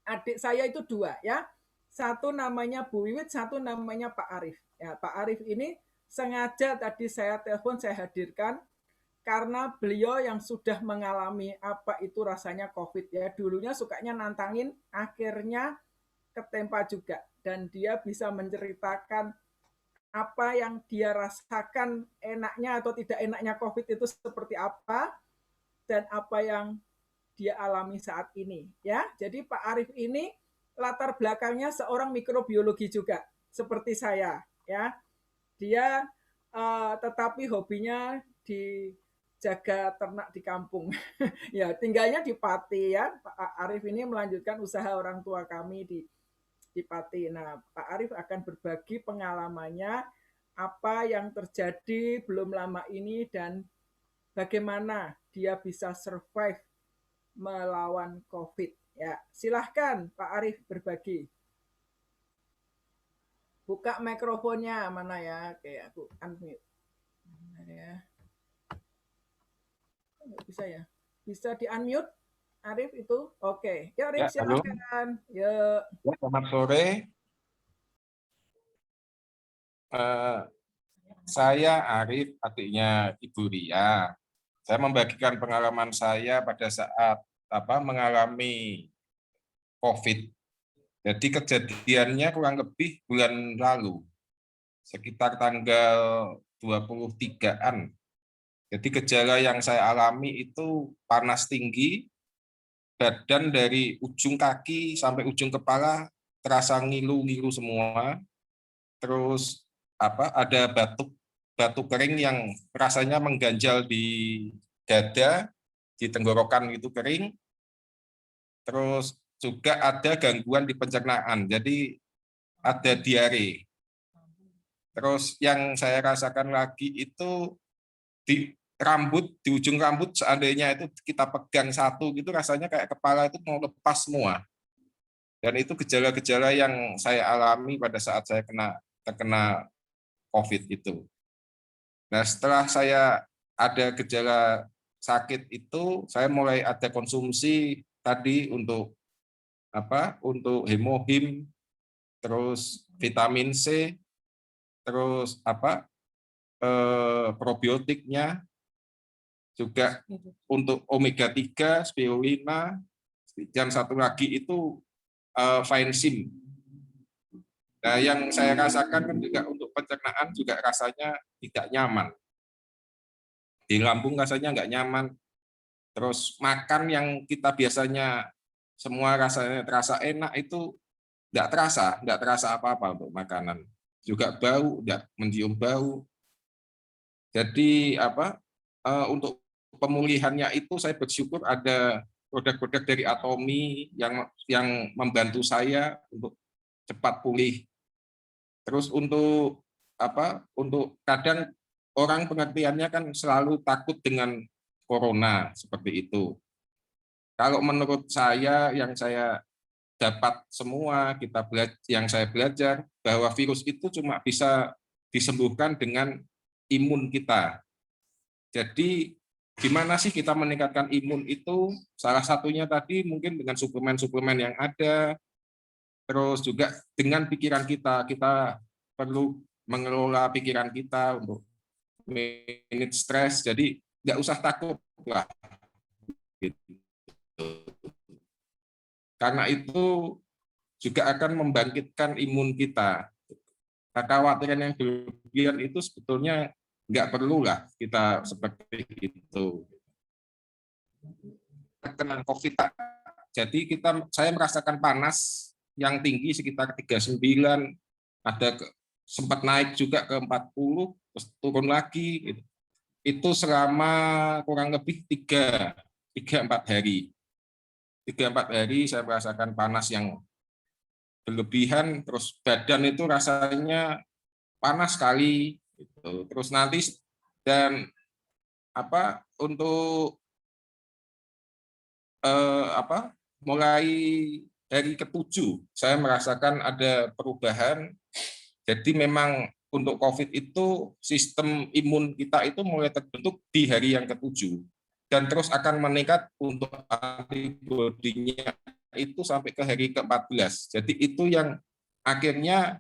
Adik saya itu dua ya. Satu namanya Bu Wiwit, satu namanya Pak Arif. Ya, Pak Arif ini sengaja tadi saya telepon, saya hadirkan karena beliau yang sudah mengalami apa itu rasanya COVID ya. Dulunya sukanya nantangin, akhirnya ketempa juga. Dan dia bisa menceritakan apa yang dia rasakan enaknya atau tidak enaknya COVID itu seperti apa dan apa yang dia alami saat ini ya. Jadi Pak Arif ini latar belakangnya seorang mikrobiologi juga seperti saya ya. Dia tetapi hobinya di jaga ternak di kampung. Ya, tinggalnya di Pati ya. Pak Arif ini melanjutkan usaha orang tua kami di Pati. Nah, Pak Arif akan berbagi pengalamannya apa yang terjadi belum lama ini dan bagaimana dia bisa survive melawan COVID. Ya, silahkan Pak Arif berbagi. Buka mikrofonnya mana ya? Oke, aku unmute. Ya. Bisa ya? Bisa di-unmute, Arif itu? Oke. Ya, Arif, ya, silakan. Ya. Selamat sore. Saya Arif, adiknya Ibu Ria. Saya membagikan pengalaman saya pada saat mengalami COVID. Jadi kejadiannya kurang lebih bulan lalu. sekitar tanggal 23-an. Jadi gejala yang saya alami itu panas tinggi, badan dari ujung kaki sampai ujung kepala terasa ngilu-ngilu semua. Terus ada batuk kering yang rasanya mengganjal di dada, di tenggorokan itu kering. Terus juga ada gangguan di pencernaan, jadi ada diare. Terus yang saya rasakan lagi itu di ujung rambut, seandainya itu kita pegang satu gitu, rasanya kayak kepala itu mau lepas semua. Dan itu gejala-gejala yang saya alami pada saat saya terkena COVID itu. Nah, setelah saya ada gejala sakit itu, saya mulai ada konsumsi tadi untuk hemohim, terus vitamin C, terus probiotiknya, juga untuk omega 3, spirulina, dan satu lagi itu Finezim. Nah, yang saya rasakan kan juga untuk pencernaan juga rasanya tidak nyaman. Di lambung rasanya nggak nyaman. Terus makan yang kita biasanya semua rasanya terasa enak itu nggak terasa apa-apa untuk makanan. Juga bau, nggak mencium bau. Jadi untuk pemulihannya itu saya bersyukur ada produk-produk dari Atomi yang membantu saya untuk cepat pulih. Terus untuk kadang orang pengertiannya kan selalu takut dengan corona seperti itu. Kalau menurut saya yang saya dapat semua yang saya belajar bahwa virus itu cuma bisa disembuhkan dengan imun kita. Jadi gimana sih kita meningkatkan imun itu? Salah satunya tadi mungkin dengan suplemen-suplemen yang ada, terus juga dengan pikiran kita perlu mengelola pikiran kita untuk manage stres. Jadi nggak usah takut lah. Karena itu juga akan membangkitkan imun kita. Kekhawatiran yang berlebihan itu sebetulnya nggak perlulah kita seperti itu. Terkena COVID, jadi saya merasakan panas yang tinggi sekitar 39, ada sempat naik juga ke 40, terus turun lagi. Gitu. Itu selama kurang lebih 3-4 hari. 3-4 hari saya merasakan panas yang berlebihan, terus badan itu rasanya panas sekali. Gitu. Terus nanti dan untuk mulai dari ke-7 saya merasakan ada perubahan. Jadi memang untuk COVID itu sistem imun kita itu mulai terbentuk di hari yang ke-7 dan terus akan meningkat untuk antibodinya itu sampai ke hari ke-14. Jadi itu yang akhirnya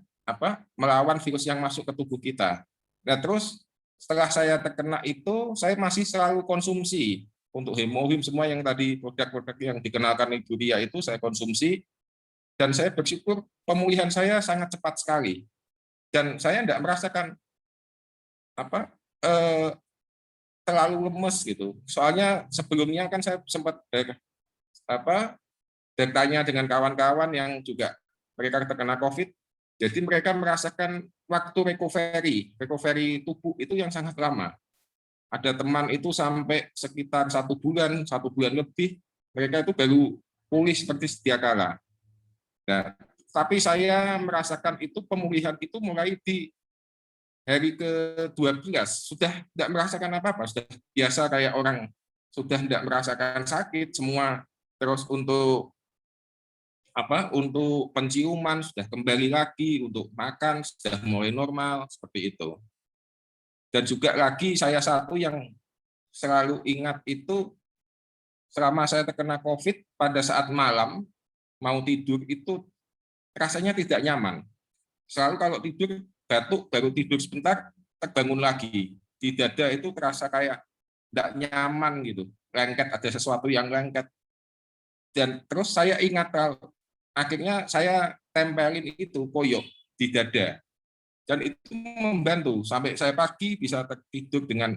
melawan virus yang masuk ke tubuh kita. Nah, terus setelah saya terkena itu saya masih selalu konsumsi untuk hemohim, semua yang tadi produk-produk yang dikenalkan Ibu Ria itu saya konsumsi, dan saya bersyukur pemulihan saya sangat cepat sekali. Dan saya tidak merasakan terlalu lemes gitu. Soalnya sebelumnya kan saya sempat bertanya dengan kawan-kawan yang juga mereka terkena COVID, jadi mereka merasakan waktu recovery tubuh itu yang sangat lama. Ada teman itu sampai sekitar 1 bulan lebih, mereka itu baru pulih seperti sedia kala. Nah, tapi saya merasakan itu pemulihan itu mulai di hari ke-12, sudah tidak merasakan apa-apa, sudah biasa kayak orang, sudah tidak merasakan sakit semua. Terus untuk penciuman sudah kembali lagi, untuk makan sudah mulai normal seperti itu. Dan juga lagi saya satu yang selalu ingat itu selama saya terkena COVID, pada saat malam mau tidur itu rasanya tidak nyaman. Selalu kalau tidur batuk, baru tidur sebentar terbangun lagi. Di dada itu terasa kayak tidak nyaman gitu, lengket, ada sesuatu yang lengket. Dan terus saya ingat, akhirnya saya tempelin itu koyok di dada. Dan itu membantu sampai saya pagi bisa tidur dengan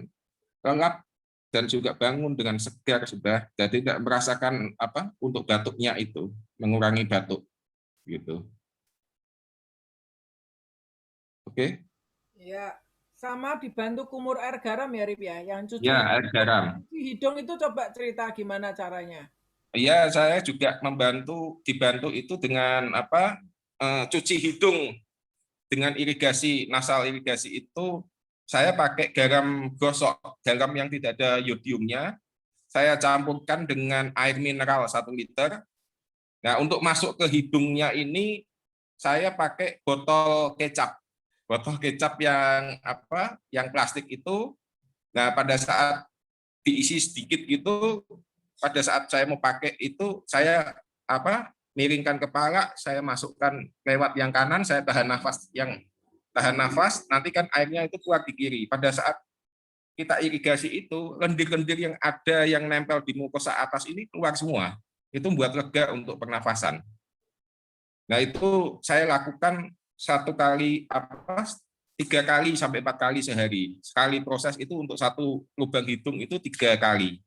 lelap dan juga bangun dengan segar sudah. Jadi tidak merasakan apa untuk batuknya itu, mengurangi batuk gitu. Oke. Ya, sama dibantu kumur air garam ya Rip ya, yang cuci Ya, air garam. hidung itu coba cerita gimana caranya. Iya, saya juga dibantu itu dengan apa? Cuci hidung dengan irigasi nasal irigasi itu saya pakai garam gosok, garam yang tidak ada yodiumnya. Saya campurkan dengan air mineral 1 liter. Nah, untuk masuk ke hidungnya ini saya pakai botol kecap. Botol kecap yang apa? Yang plastik itu. Nah, pada saat diisi sedikit gitu, pada saat saya mau pakai itu saya apa? Miringkan kepala, saya masukkan lewat yang kanan, saya tahan nafas, nanti kan airnya itu keluar di kiri. Pada saat kita irigasi itu, lendir-lendir yang ada yang nempel di mukosa atas ini keluar semua. Itu membuat lega untuk pernafasan. Nah, itu saya lakukan 3 kali sampai 4 kali sehari. Sekali proses itu untuk 1 lubang hidung itu 3 kali.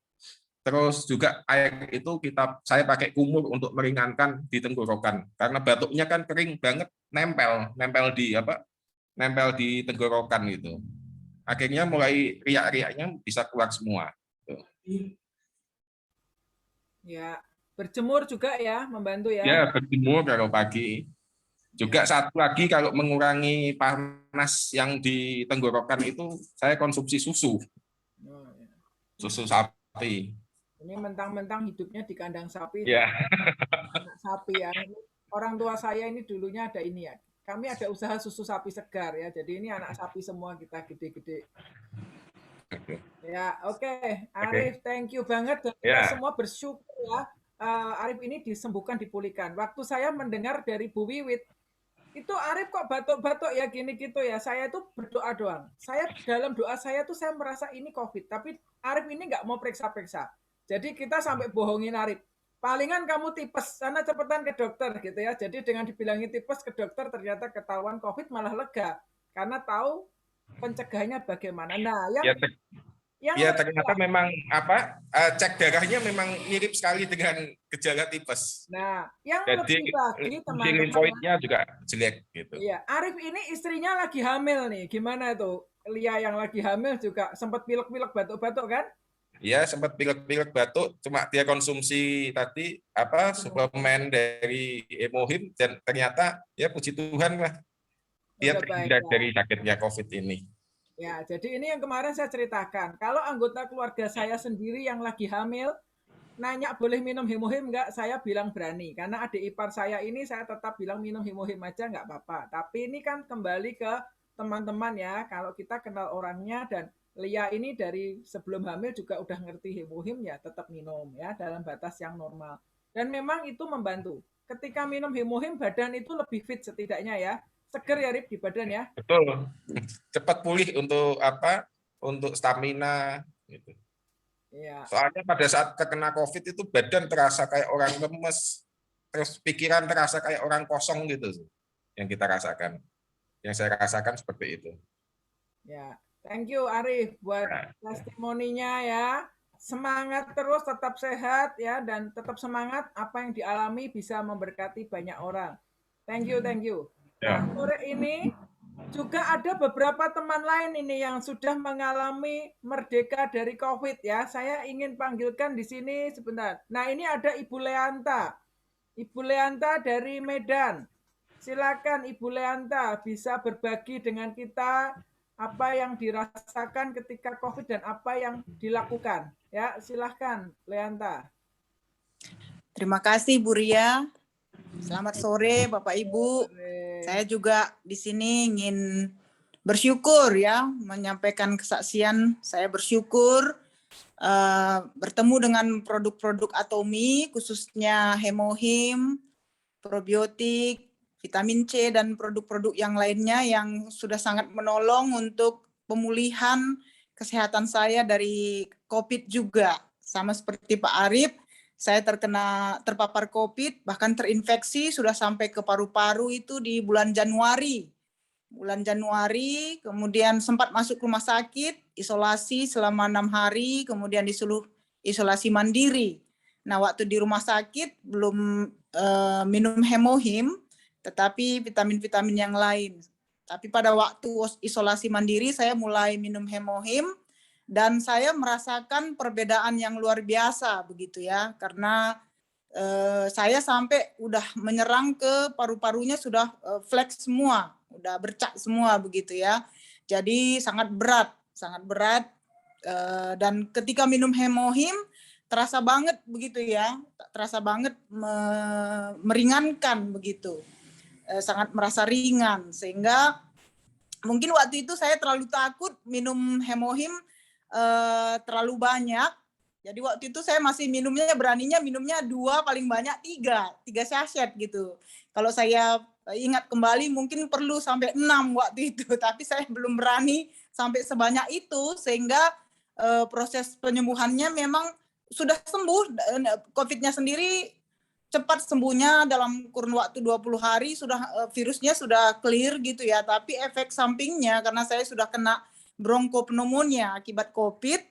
Terus juga air itu saya pakai kumur untuk meringankan di tenggorokan karena batuknya kan kering banget, nempel di tenggorokan itu. Akhirnya mulai riak-riaknya bisa keluar semua. Ya, berjemur juga ya, membantu ya. Ya, berjemur kalau pagi. Juga satu lagi kalau mengurangi panas yang di tenggorokan itu saya konsumsi susu. Susu sapi. Ini mentang-mentang hidupnya di kandang sapi. Ya. Anak sapi ya. Orang tua saya ini dulunya ada ini ya. Kami ada usaha susu sapi segar ya. Jadi ini anak sapi semua kita gede-gede. Ya, oke. Arif, thank you banget. Dan kita semua bersyukur ya. Arif ini disembuhkan, dipulihkan. Waktu saya mendengar dari Bu Wiwit, itu Arif kok batuk-batuk ya gini gitu ya. Saya itu berdoa doang. Saya dalam doa saya tuh saya merasa ini COVID. Tapi Arif ini nggak mau periksa-periksa. Jadi kita sampai bohongin Arif. Palingan kamu tipes, sana cepetan ke dokter gitu ya. Jadi dengan dibilangin tipes ke dokter ternyata ketahuan COVID malah lega. Karena tahu pencegahannya bagaimana. Nah, ya ternyata memang cek darahnya memang mirip sekali dengan gejala tipes. Nah, yang jadi lebih lagi teman-teman limfoidnya juga jelek gitu. Iya, Arif ini istrinya lagi hamil nih. Gimana tuh? Lia yang lagi hamil juga sempat pilek-pilek batuk-batuk kan? Ya, sempat pilek-pilek batuk, cuma dia konsumsi tadi suplemen dari Hemohim dan ternyata ya puji Tuhan lah dia terhindar dari sakitnya COVID ini. Ya, jadi ini yang kemarin saya ceritakan. Kalau anggota keluarga saya sendiri yang lagi hamil nanya boleh minum Hemohim enggak, saya bilang berani. Karena adik ipar saya ini saya tetap bilang minum Hemohim aja enggak apa-apa. Tapi ini kan kembali ke teman-teman ya, kalau kita kenal orangnya dan Lia ini dari sebelum hamil juga udah ngerti Hemohim ya tetap minum ya dalam batas yang normal. Dan memang itu membantu. Ketika minum Hemohim badan itu lebih fit setidaknya ya. Seger ya Rip di badan ya. Betul. Cepat pulih untuk untuk stamina gitu. Ya. Soalnya pada saat terkena COVID itu badan terasa kayak orang lemes, terus pikiran terasa kayak orang kosong gitu yang kita rasakan. Yang saya rasakan seperti itu. Ya, thank you Arif buat testimoninya ya. Semangat terus, tetap sehat ya dan tetap semangat apa yang dialami bisa memberkati banyak orang. Thank you, thank you. Nah, sore ini juga ada beberapa teman lain ini yang sudah mengalami merdeka dari COVID ya. Saya ingin panggilkan di sini sebentar. Nah, ini ada Ibu Leanta. Ibu Leanta dari Medan. Silakan Ibu Leanta bisa berbagi dengan kita apa yang dirasakan ketika COVID dan apa yang dilakukan. Ya, silakan Leanta. Terima kasih Bu Ria. Selamat sore Bapak Ibu. Saya juga di sini ingin bersyukur ya, menyampaikan kesaksian. Saya bersyukur bertemu dengan produk-produk Atomi, khususnya Hemohim, probiotik, vitamin C, dan produk-produk yang lainnya yang sudah sangat menolong untuk pemulihan kesehatan saya dari COVID juga. Sama seperti Pak Arif, saya terpapar COVID, bahkan terinfeksi sudah sampai ke paru-paru itu di bulan Januari. bulan Januari, kemudian sempat masuk rumah sakit, isolasi selama 6 hari, kemudian disuruh isolasi mandiri. Nah, waktu di rumah sakit belum minum hemohim, tetapi vitamin-vitamin yang lain. Tapi pada waktu isolasi mandiri saya mulai minum hemohim dan saya merasakan perbedaan yang luar biasa begitu ya, karena saya sampai udah menyerang ke paru-parunya sudah flek semua, udah bercak semua begitu ya. Jadi sangat berat dan ketika minum hemohim terasa banget begitu ya, terasa banget meringankan begitu, sangat merasa ringan sehingga mungkin waktu itu saya terlalu takut minum hemohim terlalu banyak. Jadi waktu itu saya masih beraninya minumnya 2 paling banyak 3 sachet gitu. Kalau saya ingat kembali mungkin perlu sampai 6 waktu itu, tapi saya belum berani sampai sebanyak itu sehingga proses penyembuhannya memang sudah sembuh. COVID-nya sendiri cepat sembuhnya dalam kurun waktu 20 hari sudah virusnya sudah clear gitu ya, tapi efek sampingnya karena saya sudah kena bronkopneumonia akibat COVID,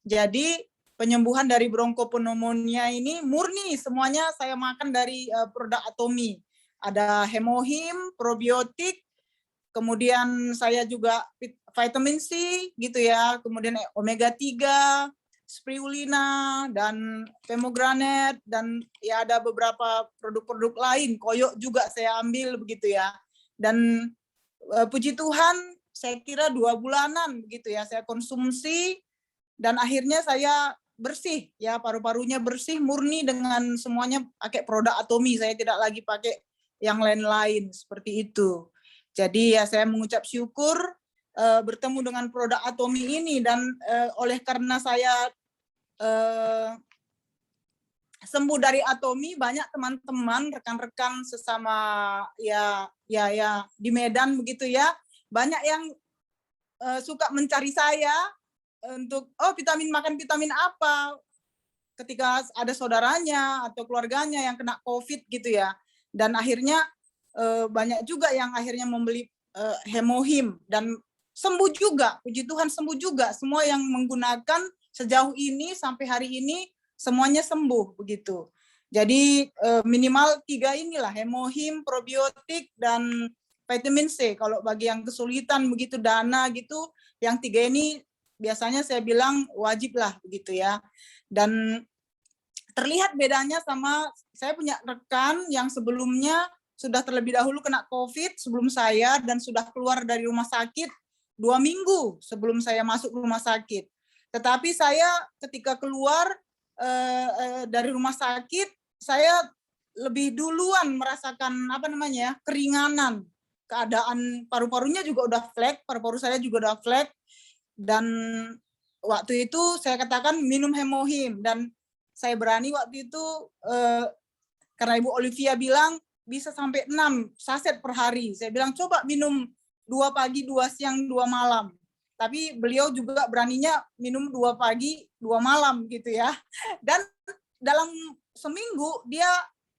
jadi penyembuhan dari bronkopneumonia ini murni semuanya saya makan dari produk Atomy. Ada hemohim, probiotik, kemudian saya juga vitamin C gitu ya, kemudian omega 3, spirulina dan pomegranate dan ya ada beberapa produk-produk lain, koyo juga saya ambil begitu ya. Dan puji Tuhan saya kira 2 bulanan begitu ya saya konsumsi dan akhirnya saya bersih ya, paru-parunya bersih murni dengan semuanya pakai produk Atomy, saya tidak lagi pakai yang lain-lain seperti itu. Jadi ya saya mengucap syukur bertemu dengan produk Atomy ini dan oleh karena saya sembuh dari Atomy, banyak teman-teman rekan-rekan sesama ya di Medan begitu ya, banyak yang suka mencari saya untuk makan vitamin apa ketika ada saudaranya atau keluarganya yang kena COVID gitu ya. Dan akhirnya banyak juga yang akhirnya membeli hemohim dan sembuh juga, puji Tuhan sembuh juga. Semua yang menggunakan sejauh ini sampai hari ini semuanya sembuh begitu. Jadi minimal 3 inilah, hemohim, probiotik dan vitamin C. Kalau bagi yang kesulitan begitu dana gitu, yang 3 ini biasanya saya bilang wajib lah begitu ya. Dan terlihat bedanya sama saya punya rekan yang sebelumnya sudah terlebih dahulu kena COVID sebelum saya dan sudah keluar dari rumah sakit 2 minggu sebelum saya masuk rumah sakit. Tetapi saya ketika keluar dari rumah sakit, saya lebih duluan merasakan keringanan. Keadaan paru-parunya juga udah flek, paru-paru saya juga udah flek. Dan waktu itu saya katakan minum hemohim dan saya berani waktu itu karena Ibu Olivia bilang bisa sampai 6 saset per hari. Saya bilang coba minum 2 pagi, 2 siang, 2 malam. Tapi beliau juga beraninya minum 2 pagi, 2 malam gitu ya. Dan dalam seminggu dia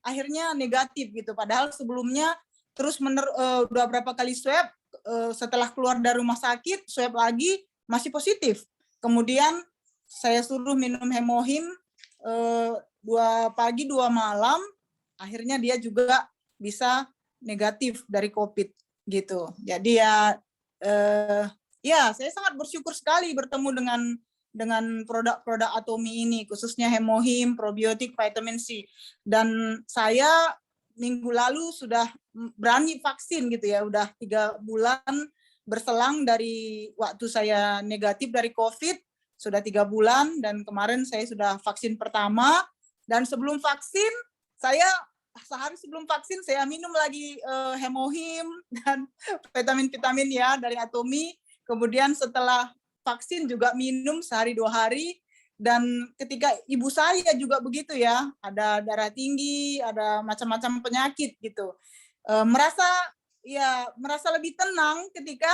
akhirnya negatif gitu. Padahal sebelumnya terus udah berapa kali swab, setelah keluar dari rumah sakit, swab lagi masih positif. Kemudian saya suruh minum hemohim 2 pagi 2 malam, akhirnya dia juga bisa negatif dari COVID gitu. Jadi ya saya sangat bersyukur sekali bertemu dengan produk-produk Atomy ini, khususnya hemohim, probiotik, vitamin C. Dan saya minggu lalu sudah berani vaksin gitu ya, udah 3 bulan berselang dari waktu saya negatif dari COVID, sudah 3 bulan dan kemarin saya sudah vaksin pertama. Dan sebelum vaksin, sehari sebelum vaksin saya minum lagi hemohim dan vitamin-vitamin ya dari Atomy. Kemudian setelah vaksin juga minum sehari 2 hari. Dan ketika ibu saya juga begitu ya, ada darah tinggi, ada macam-macam penyakit gitu. Merasa lebih tenang ketika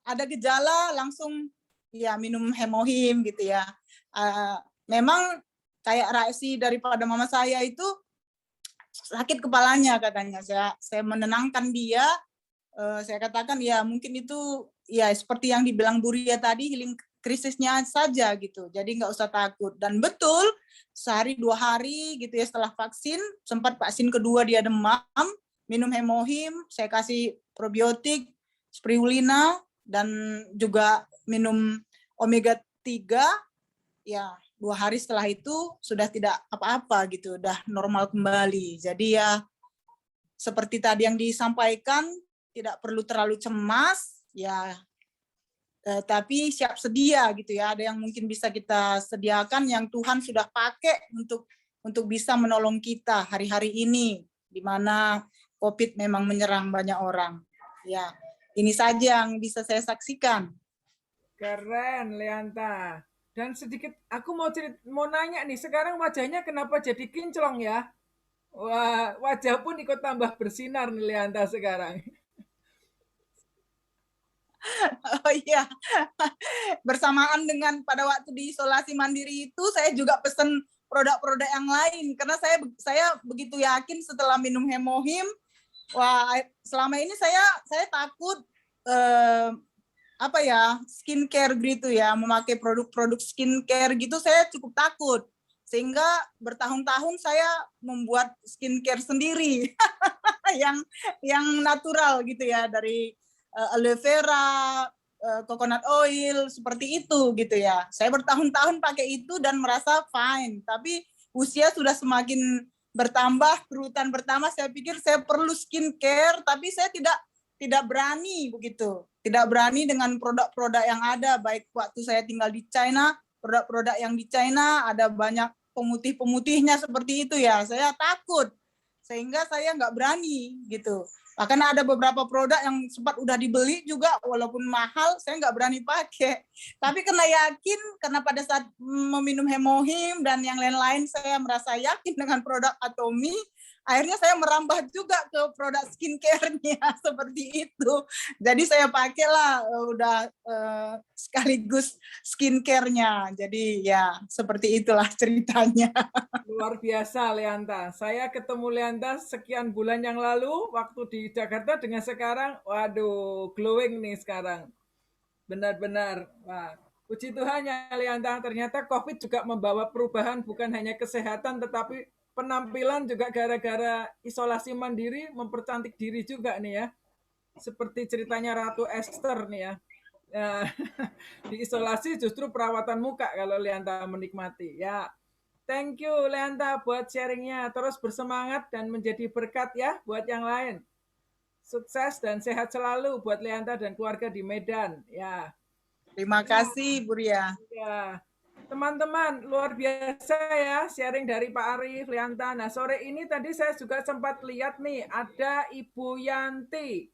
ada gejala langsung ya minum hemohim gitu ya. Memang kayak reaksi daripada mama saya itu sakit kepalanya katanya. Saya menenangkan dia saya katakan ya mungkin itu ya seperti yang dibilang Bu Ria tadi, healing krisisnya saja gitu. Jadi nggak usah takut. Dan betul sehari 2 hari gitu ya setelah vaksin, sempat vaksin kedua dia demam, minum hemohim, saya kasih probiotik, spirulina, dan juga minum omega 3, ya 2 hari setelah itu sudah tidak apa-apa gitu, udah normal kembali. Jadi ya seperti tadi yang disampaikan, tidak perlu terlalu cemas, ya tapi siap sedia gitu ya. Ada yang mungkin bisa kita sediakan yang Tuhan sudah pakai untuk bisa menolong kita hari-hari ini, di mana COVID memang menyerang banyak orang. Ya, ini saja yang bisa saya saksikan. Keren, Leanta. Dan sedikit, aku mau nanya nih, sekarang wajahnya kenapa jadi kinclong ya? Wah, wajah pun ikut tambah bersinar nih Leanta sekarang. Oh iya, bersamaan dengan pada waktu di isolasi mandiri itu, saya juga pesen produk-produk yang lain, karena saya begitu yakin setelah minum hemohim, wah selama ini saya takut apa ya, skincare gitu ya, memakai produk-produk skincare gitu, saya cukup takut. Sehingga bertahun-tahun saya membuat skincare sendiri yang natural gitu ya, dari aloe vera, coconut oil, seperti itu gitu ya. Saya bertahun-tahun pakai itu dan merasa fine. Tapi usia sudah semakin bertambah, kerutan pertama saya pikir saya perlu skincare, tapi saya tidak berani begitu. Tidak berani dengan produk-produk yang ada, baik waktu saya tinggal di China, produk-produk yang di China ada banyak pemutih-pemutihnya seperti itu ya. Saya takut, sehingga saya nggak berani gitu. Bahkan ada beberapa produk yang sempat udah dibeli juga, walaupun mahal, saya nggak berani pakai. Tapi karena yakin, karena pada saat meminum hemohim dan yang lain-lain, saya merasa yakin dengan produk Atomy, akhirnya saya merambah juga ke produk skincare-nya seperti itu. Jadi saya pakailah udah sekaligus skincare-nya. Jadi ya seperti itulah ceritanya. Luar biasa Leanta. Saya ketemu Leanta sekian bulan yang lalu waktu di Jakarta dengan sekarang, waduh, glowing nih sekarang. Benar-benar. Wah, puji Tuhan ya Leanta, ternyata COVID juga membawa perubahan bukan hanya kesehatan tetapi penampilan juga gara-gara isolasi mandiri mempercantik diri juga nih ya. Seperti ceritanya Ratu Esther nih ya. Diisolasi justru perawatan muka kalau Leanta menikmati. Ya, thank you Leanta buat sharingnya. Terus bersemangat dan menjadi berkat ya buat yang lain. Sukses dan sehat selalu buat Leanta dan keluarga di Medan. Ya. Terima kasih Bu Ria. Ya. Teman-teman, luar biasa ya sharing dari Pak Arief, Leanta. Nah, sore ini tadi saya juga sempat lihat nih, ada Ibu Yanti.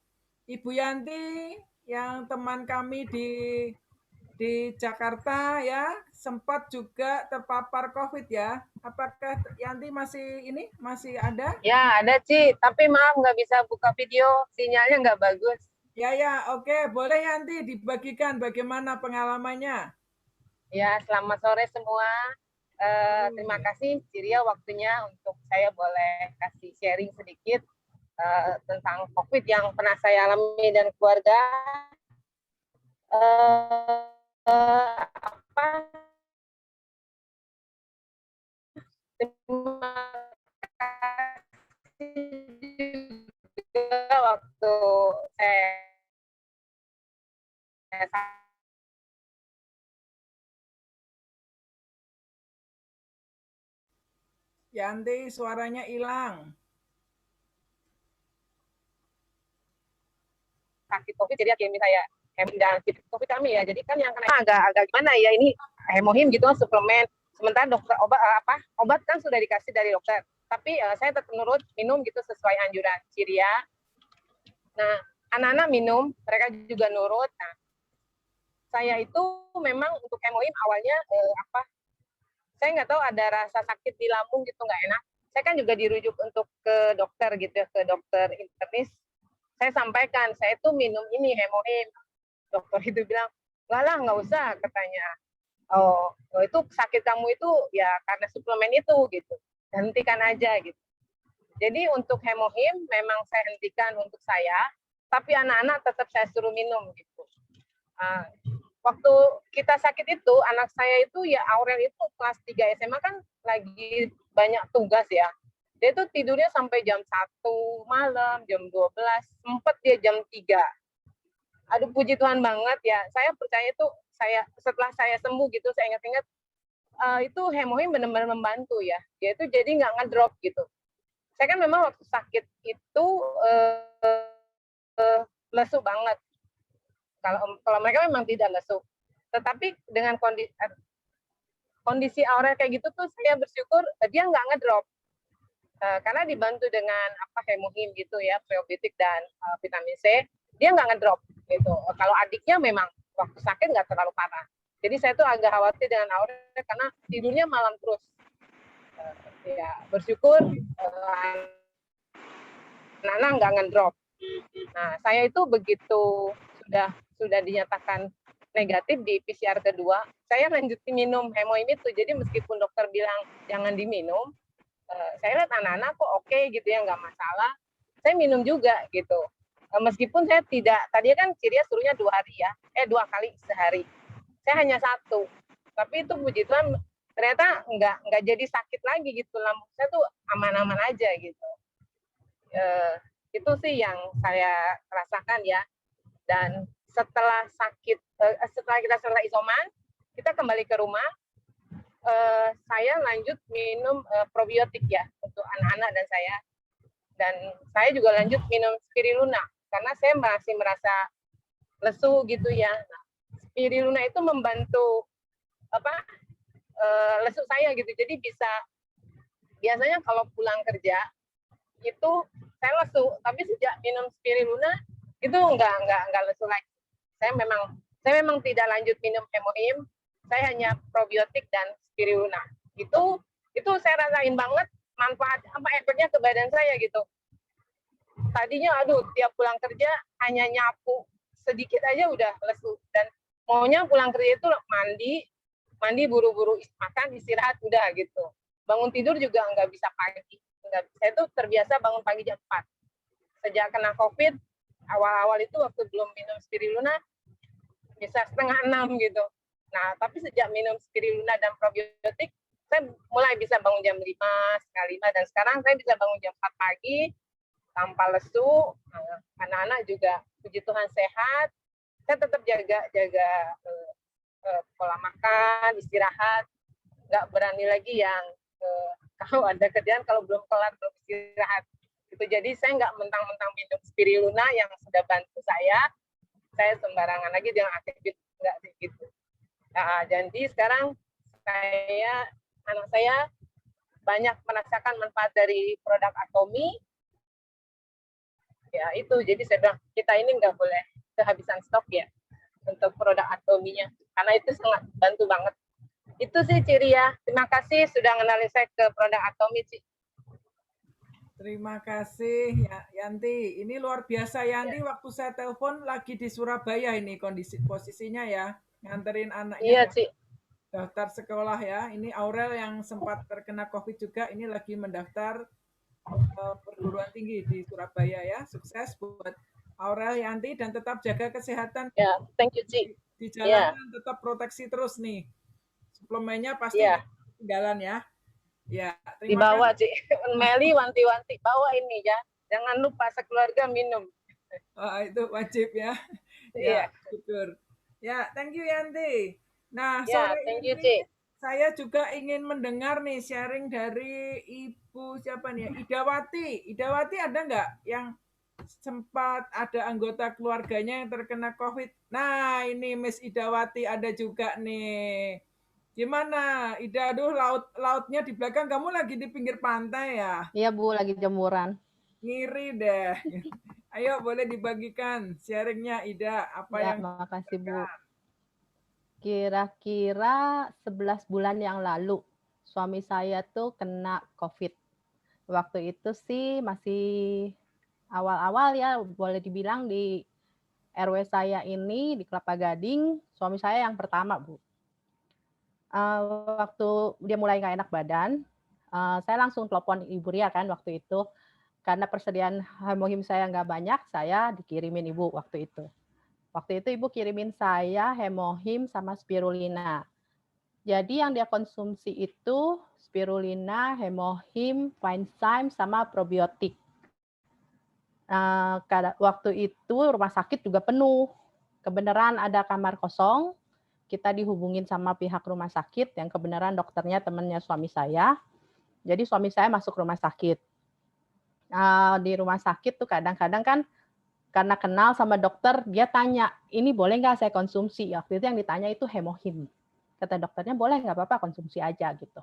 Ibu Yanti yang teman kami di Jakarta ya, sempat juga terpapar COVID ya. Apakah Yanti masih ada? Ya, ada Ci, tapi maaf nggak bisa buka video, sinyalnya nggak bagus. Ya, oke. Boleh Yanti dibagikan bagaimana pengalamannya? Ya, selamat sore semua. Terima kasih Ciria waktunya untuk saya boleh kasih sharing sedikit tentang COVID yang pernah saya alami dan keluarga. Terima kasih juga waktu saya Yanti, suaranya hilang. sakit COVID, jadi akhirnya saya dan COVID kami ya, jadi kan yang kena agak gimana ya, ini hemohim gitu, suplemen. Sementara dokter obat kan sudah dikasih dari dokter, tapi saya tetap menurut minum gitu sesuai anjuran Ciria. Nah, anak-anak minum, mereka juga nurut. Nah, saya itu memang untuk hemohim awalnya saya nggak tahu ada rasa sakit di lambung gitu, nggak enak. Saya kan juga dirujuk untuk ke dokter gitu ya, ke dokter internis. Saya sampaikan, saya tuh minum ini hemohim. Dokter itu bilang, nggak usah, katanya. Oh, itu sakit kamu itu ya karena suplemen itu gitu. Hentikan aja gitu. Jadi untuk hemohim memang saya hentikan untuk saya tapi anak-anak tetap saya suruh minum gitu. Waktu kita sakit itu, anak saya itu ya Aurel itu kelas 3 SMA kan lagi banyak tugas ya. Dia itu tidurnya sampai jam 1 malam, jam 12, sempet dia jam 3. Aduh, puji Tuhan banget ya. Saya percaya itu setelah saya sembuh gitu, saya ingat-ingat itu Hemohim benar-benar membantu ya. Dia itu jadi nggak ngedrop gitu. Saya kan memang waktu sakit itu lesu banget. Kalau mereka memang tidak lesu. Tetapi dengan kondisi Aurel kayak gitu tuh saya bersyukur dia nggak ngedrop. Karena dibantu dengan Hemohim gitu ya, probiotik dan vitamin C, dia nggak ngedrop gitu. Kalau adiknya memang waktu sakit nggak terlalu parah. Jadi saya tuh agak khawatir dengan Aurel karena tidurnya malam terus. Ya bersyukur anak-anak nggak ngedrop. Nah saya itu begitu sudah dinyatakan negatif di PCR kedua, saya lanjutin minum Hemohim itu. Jadi meskipun dokter bilang jangan diminum, saya lihat anak-anak kok oke gitu ya, nggak masalah. Saya minum juga gitu. Meskipun saya tidak, tadinya kan Ciria suruhnya 2 kali sehari. Saya hanya 1. Tapi itu puji Tuhan ternyata nggak jadi sakit lagi gitu. Lambung saya tuh aman-aman aja gitu. Itu sih yang saya rasakan ya. Dan setelah sakit, setelah kita selesai isoman, kita kembali ke rumah. Saya lanjut minum probiotik ya untuk anak-anak dan saya. Dan saya juga lanjut minum Spirulina karena saya masih merasa lesu gitu ya. Nah, Spirulina itu membantu lesu saya gitu. Jadi biasanya kalau pulang kerja itu saya lesu, tapi sejak minum Spirulina itu enggak lesu lagi. Saya memang tidak lanjut minum Hemohim. Saya hanya probiotik dan Spirulina. Itu saya rasain banget manfaat efeknya ke badan saya gitu. Tadinya tiap pulang kerja hanya nyapu sedikit aja udah lesu, dan maunya pulang kerja itu mandi buru-buru makan istirahat udah gitu. Bangun tidur juga nggak bisa pagi. Saya tuh terbiasa bangun pagi jam 4. Sejak kena COVID awal-awal itu waktu belum minum Spirulina bisa 5:30 gitu. Nah, tapi sejak minum Spirulina dan probiotik, saya mulai bisa bangun jam 5, setengah 5, dan sekarang saya bisa bangun jam 4 pagi, tanpa lesu. Anak-anak juga, puji Tuhan sehat. Saya tetap jaga pola makan, istirahat. Nggak berani lagi yang kalau ada kerjaan, kalau belum kelar, belum istirahat. Gitu. Jadi saya nggak mentang-mentang minum Spirulina yang sudah bantu saya sembarangan lagi dengan aktivitas, nggak gitu. Nah, jadi sekarang anak saya banyak merasakan manfaat dari produk Atomy. Ya itu, jadi saya bilang kita ini nggak boleh kehabisan stok ya untuk produk Atomy-nya, karena itu sangat bantu banget. Itu sih Ciria. Terima kasih sudah ngenalin saya ke produk Atomy, Ci. Terima kasih ya Yanti. Ini luar biasa Yanti. Waktu saya telepon lagi di Surabaya ini posisinya ya, nganterin anaknya daftar sekolah ya. Ini Aurel yang sempat terkena COVID juga, ini lagi mendaftar perguruan tinggi di Surabaya ya. Sukses buat Aurel, Yanti, dan tetap jaga kesehatan. Ya, thank you Ci. Di jalanan tetap proteksi terus nih. Suplemennya pasti ketinggalan ya. Ya, dibawa Ci. Meli wanti-wanti bawa ini ya. Jangan lupa sekeluarga minum. Itu wajib ya. Ya, syukur. Ya, thank you Yanti. Nah, sore ini saya juga ingin mendengar nih sharing dari Ibu siapa nih? Idawati. Idawati ada nggak yang sempat ada anggota keluarganya yang terkena COVID? Nah, ini Miss Idawati ada juga nih. Gimana, Ida? Aduh, lautnya di belakang. Kamu lagi di pinggir pantai ya? Iya, Bu, lagi jemuran. Ngiri deh. Ayo, boleh dibagikan sharingnya, Ida. Apa yang... Makasih, Bu. Kira-kira 11 bulan yang lalu, suami saya tuh kena COVID. Waktu itu sih masih awal-awal ya, boleh dibilang di RW saya ini, di Kelapa Gading, suami saya yang pertama, Bu. Waktu dia mulai nggak enak badan, saya langsung telepon Ibu Ria kan waktu itu. Karena persediaan hemohim saya nggak banyak, saya dikirimin ibu waktu itu. Waktu itu ibu kirimin saya hemohim sama spirulina. Jadi yang dia konsumsi itu spirulina, hemohim, Vinezyme, sama probiotik. Waktu itu rumah sakit juga penuh. Kebenaran ada kamar kosong, kita dihubungin sama pihak rumah sakit yang kebenaran dokternya temannya suami saya. Jadi suami saya masuk rumah sakit. Di rumah sakit tuh kadang-kadang kan karena kenal sama dokter, dia tanya, ini boleh nggak saya konsumsi? Waktu itu yang ditanya itu hemohim. Kata dokternya, boleh nggak apa-apa, konsumsi aja gitu.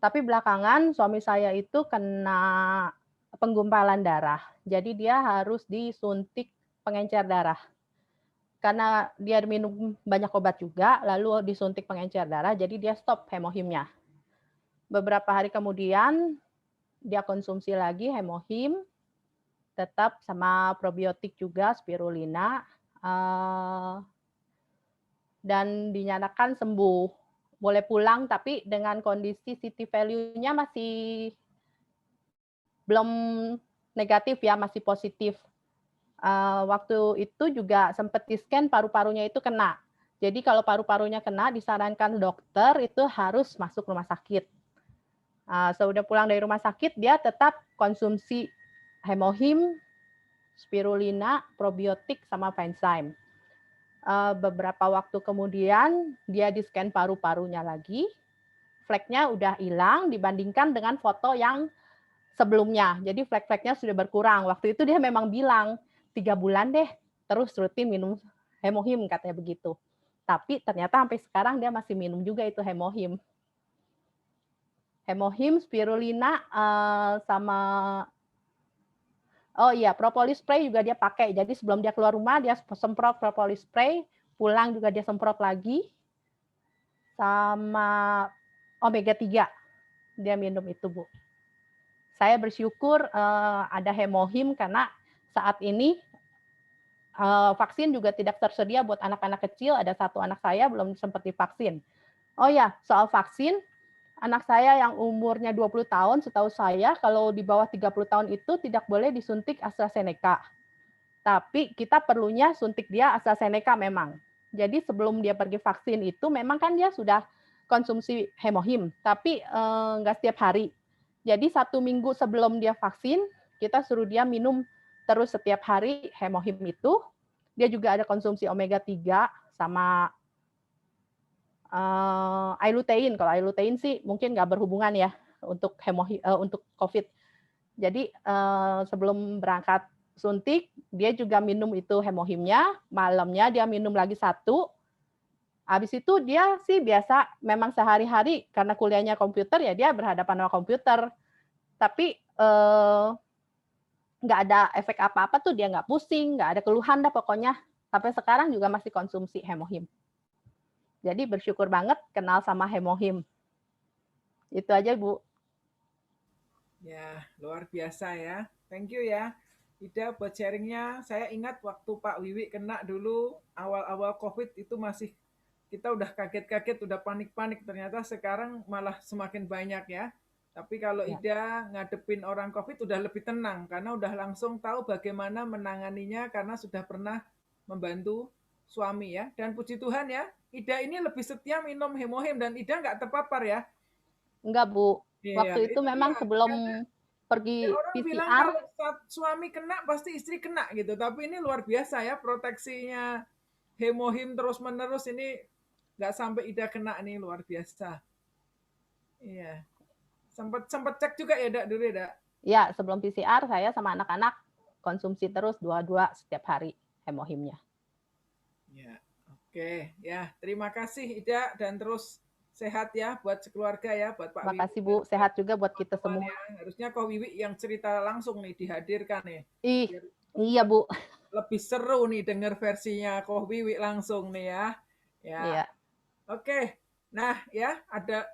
Tapi belakangan suami saya itu kena penggumpalan darah. Jadi dia harus disuntik pengencer darah. Karena dia minum banyak obat juga, lalu disuntik pengencer darah, jadi dia stop hemohimnya. Beberapa hari kemudian, dia konsumsi lagi hemohim, tetap sama probiotik juga, spirulina, dan dinyatakan sembuh. Boleh pulang, tapi dengan kondisi CT value-nya masih belum negatif ya, masih positif. Waktu itu juga sempat di-scan paru-parunya itu kena. Jadi kalau paru-parunya kena, disarankan dokter itu harus masuk rumah sakit. Sudah pulang dari rumah sakit, dia tetap konsumsi hemohim, spirulina, probiotik, sama Vinezyme. Beberapa waktu kemudian, dia di-scan paru-parunya lagi, flek-nya udah hilang dibandingkan dengan foto yang sebelumnya. Jadi flek-fleknya sudah berkurang. Waktu itu dia memang bilang, 3 bulan deh, terus rutin minum hemohim, katanya begitu. Tapi ternyata sampai sekarang dia masih minum juga itu hemohim. Hemohim, spirulina, sama propolis spray juga dia pakai. Jadi sebelum dia keluar rumah, dia semprot propolis spray, pulang juga dia semprot lagi. Sama omega 3, dia minum itu, Bu. Saya bersyukur ada hemohim karena saat ini vaksin juga tidak tersedia buat anak-anak kecil. Ada satu anak saya belum sempat divaksin. Oh ya, soal vaksin, anak saya yang umurnya 20 tahun, setahu saya kalau di bawah 30 tahun itu tidak boleh disuntik AstraZeneca. Tapi kita perlunya suntik dia AstraZeneca memang. Jadi sebelum dia pergi vaksin itu memang kan dia sudah konsumsi hemohim, tapi nggak setiap hari. Jadi 1 minggu sebelum dia vaksin, kita suruh dia minum terus setiap hari hemohim itu. Dia juga ada konsumsi omega 3 sama ilutein. Kalau ilutein sih mungkin nggak berhubungan ya untuk hemohim, untuk COVID. Jadi sebelum berangkat suntik, dia juga minum itu hemohimnya. Malamnya dia minum lagi 1. Habis itu dia sih biasa memang sehari-hari karena kuliahnya komputer ya dia berhadapan sama komputer. Tapi nggak ada efek apa-apa tuh, dia nggak pusing, nggak ada keluhan dah pokoknya. Sampai sekarang juga masih konsumsi hemohim. Jadi bersyukur banget kenal sama hemohim. Itu aja, Bu. Ya, luar biasa ya. Thank you ya, Ida, buat sharingnya. Saya ingat waktu Pak Wiwi kena dulu, awal-awal COVID itu masih kita udah kaget-kaget, udah panik-panik. Ternyata sekarang malah semakin banyak ya. Tapi kalau Ida ngadepin orang COVID udah lebih tenang, karena udah langsung tahu bagaimana menanganinya, karena sudah pernah membantu suami ya. Dan puji Tuhan ya, Ida ini lebih setia minum hemohim, dan Ida nggak terpapar ya. Enggak, Bu. Waktu Iya, itu memang dia. sebelum pergi Orang bilang PCR, kalau suami kena pasti istri kena gitu, tapi ini luar biasa ya proteksinya hemohim terus-menerus, ini nggak sampai Ida kena nih, luar biasa. Iya. Sempat cek juga ya, Dak, dulu ya, Dak? ya sebelum PCR saya sama anak-anak konsumsi terus 2 setiap hari hemohimnya. Ya, oke. Ya, terima kasih Ida, dan terus sehat ya buat sekeluarga ya, buat Pak Wiwi. Makasih, Bu. Sehat juga buat kita semua. Ya. Harusnya Ko Wiwi yang cerita langsung nih dihadirkan nih. Iya, Bu. Lebih seru nih dengar versinya Ko Wiwi langsung nih ya. Ya. Iya. Oke. Nah, ya, ada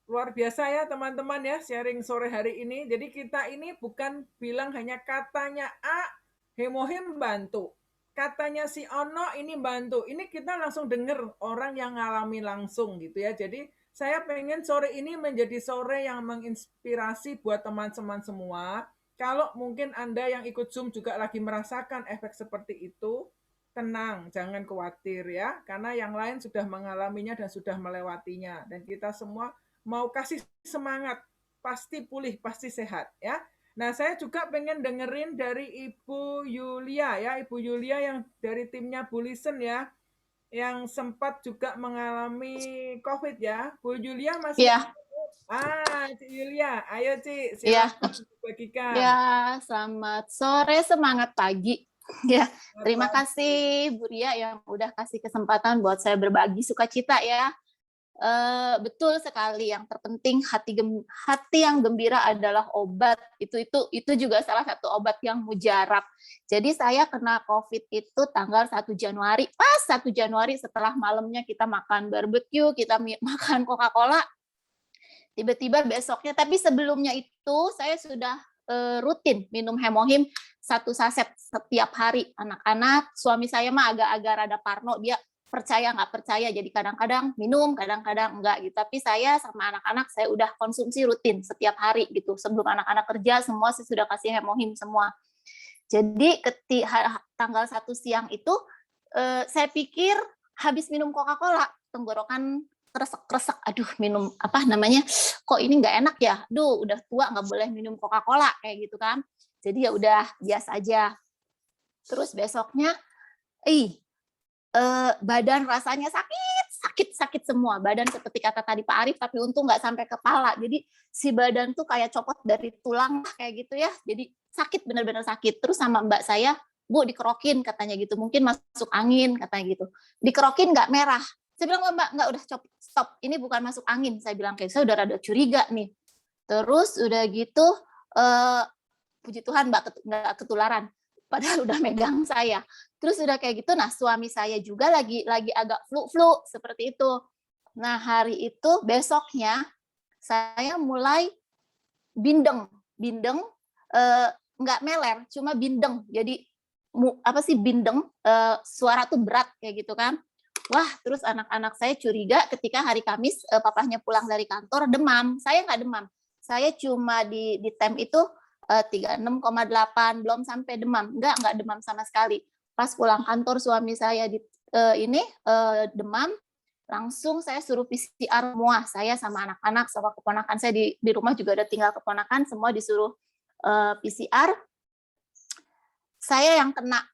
luar biasa ya teman-teman ya sharing sore hari ini. Jadi kita ini bukan bilang hanya katanya A, hemohim bantu. Katanya si Ono ini bantu. Ini kita langsung dengar orang yang ngalami langsung gitu ya. Jadi saya pengen sore ini menjadi sore yang menginspirasi buat teman-teman semua. Kalau mungkin Anda yang ikut Zoom juga lagi merasakan efek seperti itu, tenang, jangan khawatir ya, karena yang lain sudah mengalaminya dan sudah melewatinya. Dan kita semua mau kasih semangat, pasti pulih, pasti sehat ya. Nah, saya juga pengen dengerin dari Ibu Yulia ya, Ibu Yulia yang dari timnya Bu Listen ya, yang sempat juga mengalami COVID ya. Bu Yulia masih Iya, Cik Yulia, ayo Cik, iya, silakan dibagikan. ya, selamat sore, semangat pagi. Ya, terima kasih Bu Ria yang udah kasih kesempatan buat saya berbagi sukacita ya. Betul sekali, yang terpenting hati yang gembira adalah obat. Itu juga salah satu obat yang mujarab. Jadi saya kena COVID itu tanggal 1 Januari. Pas 1 Januari setelah malamnya kita makan barbecue, kita makan Coca-Cola, tiba-tiba besoknya, tapi sebelumnya itu saya sudah rutin minum hemohim 1 saset setiap hari. Anak-anak, suami saya mah agak-agak rada parno, dia percaya nggak percaya, jadi kadang-kadang minum, kadang-kadang enggak gitu. Tapi saya sama anak-anak saya udah konsumsi rutin setiap hari gitu. Sebelum anak-anak kerja semua saya sudah kasih hemohim semua. Jadi tanggal 1 siang itu saya pikir habis minum Coca-Cola, tenggorokan kresek-kresek, aduh minum apa namanya, kok ini nggak enak ya, duh udah tua nggak boleh minum Coca-Cola kayak gitu kan. Jadi ya udah biasa aja. Terus besoknya, badan rasanya sakit semua, badan seperti kata tadi Pak Arief, tapi untung nggak sampai kepala. Jadi si badan tuh kayak copot dari tulang kayak gitu ya. Jadi sakit, benar-benar sakit. Terus sama mbak saya, Bu dikerokin katanya gitu, mungkin masuk angin katanya gitu. Dikerokin nggak merah. Saya bilang, Mbak, nggak, udah stop, ini bukan masuk angin. Saya bilang, kayak saya udah rada curiga nih. Terus udah gitu, puji Tuhan Mbak nggak ketularan. Padahal udah megang saya. Terus udah kayak gitu, nah suami saya juga lagi agak flu seperti itu. Nah hari itu, besoknya, saya mulai bindeng, nggak meler, cuma bindeng. Jadi, apa sih bindeng, suara tuh berat kayak gitu kan. Wah, terus anak-anak saya curiga ketika hari Kamis papahnya pulang dari kantor demam. Saya nggak demam. Saya cuma di tem itu 36,8, belum sampai demam. Nggak demam sama sekali. Pas pulang kantor suami saya demam, langsung saya suruh PCR semua. Saya sama anak-anak, sama keponakan saya di rumah juga ada tinggal keponakan, semua disuruh PCR. Saya yang kena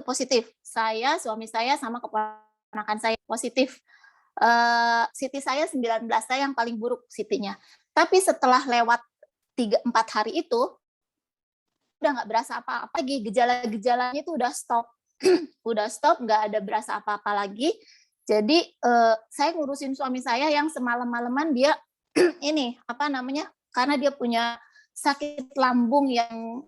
positif. Saya, suami saya, sama keponakan saya positif. CT saya 19, saya yang paling buruk CT-nya. Tapi setelah lewat 3-4 hari itu, udah nggak berasa apa-apa lagi. Gejala-gejalanya itu udah stop. Udah stop, nggak ada berasa apa-apa lagi. Jadi saya ngurusin suami saya yang semalam-malaman dia karena dia punya sakit lambung yang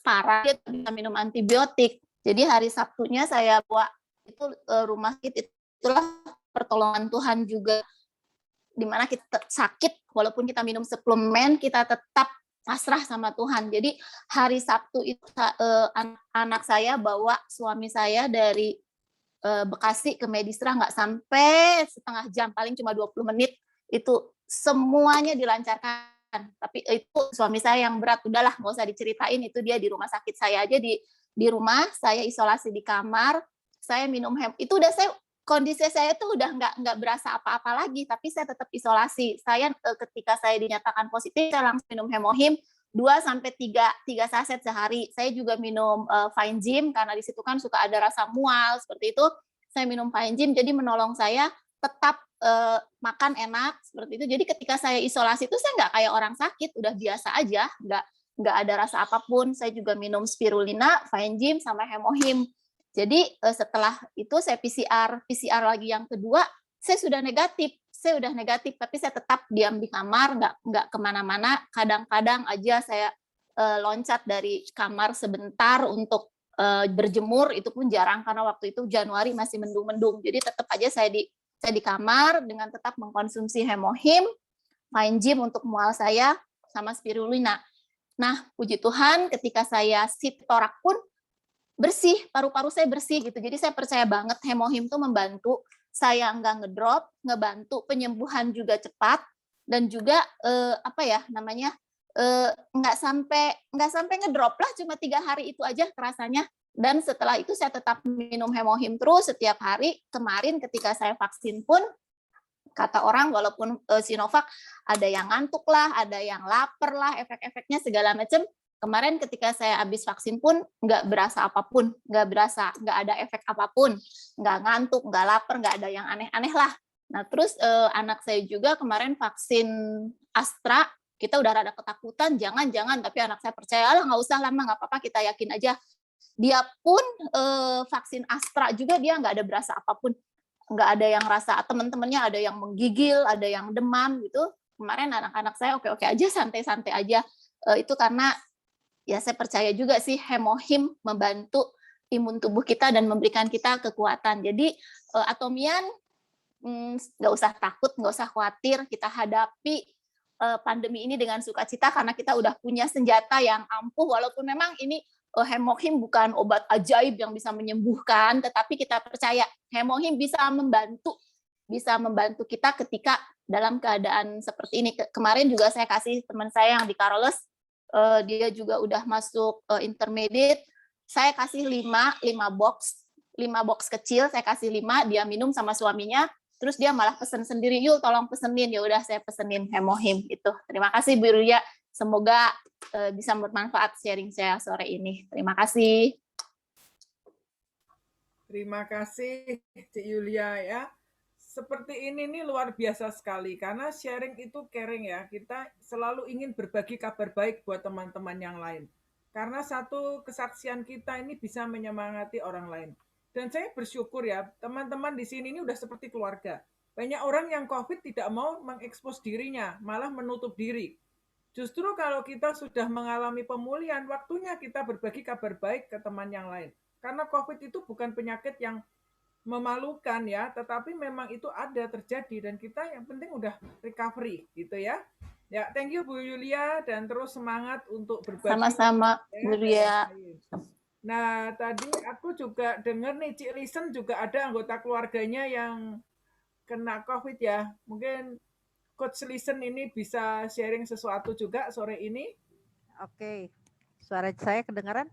parah, dia bisa minum antibiotik. Jadi hari Sabtunya saya bawa itu rumah sakit, itulah pertolongan Tuhan juga, dimana kita sakit walaupun kita minum suplemen kita tetap pasrah sama Tuhan. Jadi hari Sabtu itu anak saya bawa suami saya dari Bekasi ke Medistra, nggak sampai setengah jam, paling cuma 20 menit itu semuanya dilancarkan. Tapi itu suami saya yang berat, udahlah nggak usah diceritain, itu dia di rumah sakit. Saya aja di rumah, saya isolasi di kamar, saya minum itu udah kondisi saya tuh udah nggak berasa apa-apa lagi, tapi saya tetap isolasi. Saya ketika saya dinyatakan positif, saya langsung minum hemohim 2-3 saset sehari. Saya juga minum Fine Gym karena di situ kan suka ada rasa mual seperti itu. Saya minum Fine Gym, jadi menolong saya tetap makan enak seperti itu. Jadi ketika saya isolasi itu saya nggak kayak orang sakit, udah biasa aja, nggak ada rasa apapun. Saya juga minum spirulina, Fine Gym, sama hemohim. Jadi setelah itu saya PCR lagi yang kedua, saya sudah negatif, tapi saya tetap diam di kamar, nggak kemana-mana. Kadang-kadang aja saya loncat dari kamar sebentar untuk berjemur, itu pun jarang karena waktu itu Januari masih mendung-mendung. Jadi tetap aja saya di kamar dengan tetap mengkonsumsi hemohim, Fine Gym untuk mual saya, sama spirulina. Nah, puji Tuhan ketika saya sit torak pun bersih, paru-paru saya bersih gitu. Jadi saya percaya banget hemohim itu membantu saya nggak ngedrop, ngebantu penyembuhan juga cepat, dan juga nggak sampai ngedrop lah, cuma 3 hari itu aja kerasanya. Dan setelah itu saya tetap minum hemohim terus setiap hari. Kemarin ketika saya vaksin pun kata orang walaupun Sinovac ada yang ngantuk lah, ada yang lapar lah, efek-efeknya segala macam. Kemarin ketika saya habis vaksin pun nggak berasa apapun, nggak ada efek apapun, nggak ngantuk, nggak lapar, nggak ada yang aneh-aneh lah. Nah terus anak saya juga kemarin vaksin Astra, kita udah rada ketakutan, jangan, tapi anak saya percaya lah nggak usah lama, nggak apa-apa, kita yakin aja. Dia pun vaksin Astra juga dia nggak ada berasa apapun, nggak ada yang rasa teman-temannya ada yang menggigil, ada yang demam gitu. Kemarin anak-anak saya oke-oke aja, santai-santai aja. Itu karena ya saya percaya juga sih hemohim membantu imun tubuh kita dan memberikan kita kekuatan. Jadi Atomian nggak usah takut, nggak usah khawatir, kita hadapi pandemi ini dengan sukacita karena kita udah punya senjata yang ampuh, walaupun memang ini hemohim bukan obat ajaib yang bisa menyembuhkan, tetapi kita percaya hemohim bisa membantu kita ketika dalam keadaan seperti ini. Kemarin juga saya kasih teman saya yang di Carolus, dia juga udah masuk intermediate, saya kasih 5 box kecil, saya kasih 5, dia minum sama suaminya. Terus dia malah pesen sendiri, yuk tolong pesenin. Ya udah saya pesenin hemohim itu. Terima kasih Bu Yulia. Semoga bisa bermanfaat sharing saya sore ini. Terima kasih. Terima kasih Cik Yulia ya. Seperti ini nih luar biasa sekali karena sharing itu caring ya. Kita selalu ingin berbagi kabar baik buat teman-teman yang lain. Karena satu kesaksian kita ini bisa menyemangati orang lain. Dan saya bersyukur ya, teman-teman di sini ini udah seperti keluarga. Banyak orang yang COVID tidak mau mengekspos dirinya, malah menutup diri. Justru kalau kita sudah mengalami pemulihan, waktunya kita berbagi kabar baik ke teman yang lain. Karena COVID itu bukan penyakit yang memalukan ya, tetapi memang itu ada terjadi dan kita yang penting udah recovery gitu ya. Ya, thank you Bu Yulia dan terus semangat untuk berbagi. Sama-sama Bu Yulia. Nah, tadi aku juga dengar nih Cik Lisen juga ada anggota keluarganya yang kena COVID ya. Mungkin Coach Lisen ini bisa sharing sesuatu juga sore ini. Oke, suara saya kedengaran?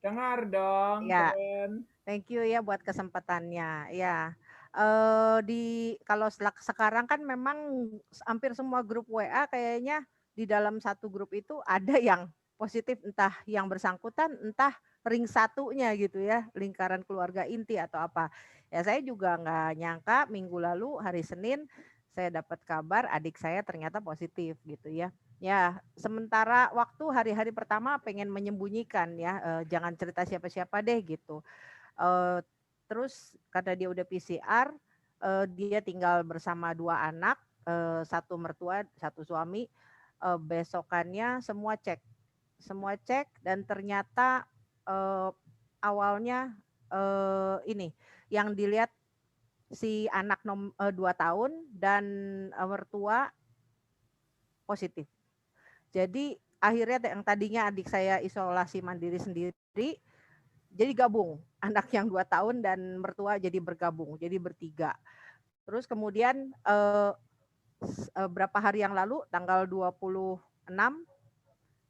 Dengar dong. Ya, keren. Thank you ya buat kesempatannya. Ya, kalau sekarang kan memang hampir semua grup WA kayaknya di dalam satu grup itu ada yang positif, entah yang bersangkutan, entah ring satunya gitu ya, lingkaran keluarga inti atau apa. Ya saya juga nggak nyangka minggu lalu hari Senin saya dapat kabar adik saya ternyata positif gitu ya. Ya sementara waktu hari-hari pertama pengen menyembunyikan ya, jangan cerita siapa-siapa deh gitu. Terus karena dia udah PCR, dia tinggal bersama 2 anak, 1 mertua, 1 suami. Besokannya semua cek dan ternyata awalnya ini yang dilihat si anak 2 tahun dan mertua positif. Jadi akhirnya yang tadinya adik saya isolasi mandiri sendiri, jadi gabung. Anak yang 2 tahun dan mertua jadi bergabung, jadi bertiga. Terus kemudian berapa hari yang lalu, tanggal 26,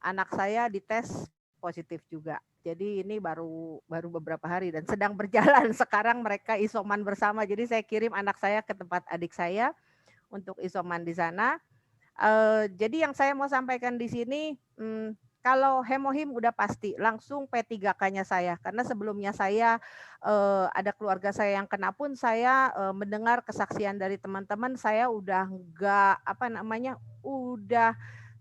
anak saya dites positif juga. Jadi ini baru beberapa hari dan sedang berjalan. Sekarang mereka isoman bersama. Jadi saya kirim anak saya ke tempat adik saya untuk isoman di sana. Jadi yang saya mau sampaikan di sini, kalau hemohim udah pasti langsung P3K-nya saya. Karena sebelumnya saya ada keluarga saya yang kena pun saya mendengar kesaksian dari teman-teman, saya udah udah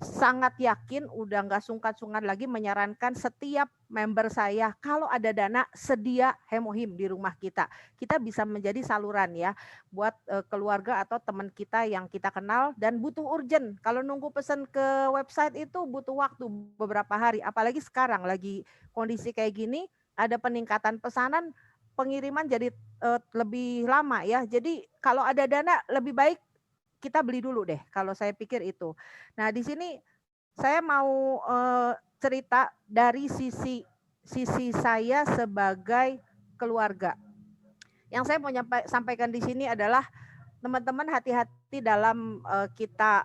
sangat yakin, udah nggak sungkan-sungkan lagi menyarankan setiap member saya kalau ada dana sedia hemohim di rumah kita. Kita bisa menjadi saluran ya buat keluarga atau teman kita yang kita kenal dan butuh urgent. Kalau nunggu pesan ke website itu butuh waktu beberapa hari. Apalagi sekarang lagi kondisi kayak gini, ada peningkatan pesanan, pengiriman jadi lebih lama ya. Jadi kalau ada dana lebih baik kita beli dulu deh, kalau saya pikir itu. Nah di sini saya mau cerita dari sisi saya sebagai keluarga. Yang saya mau sampaikan di sini adalah teman-teman hati-hati dalam kita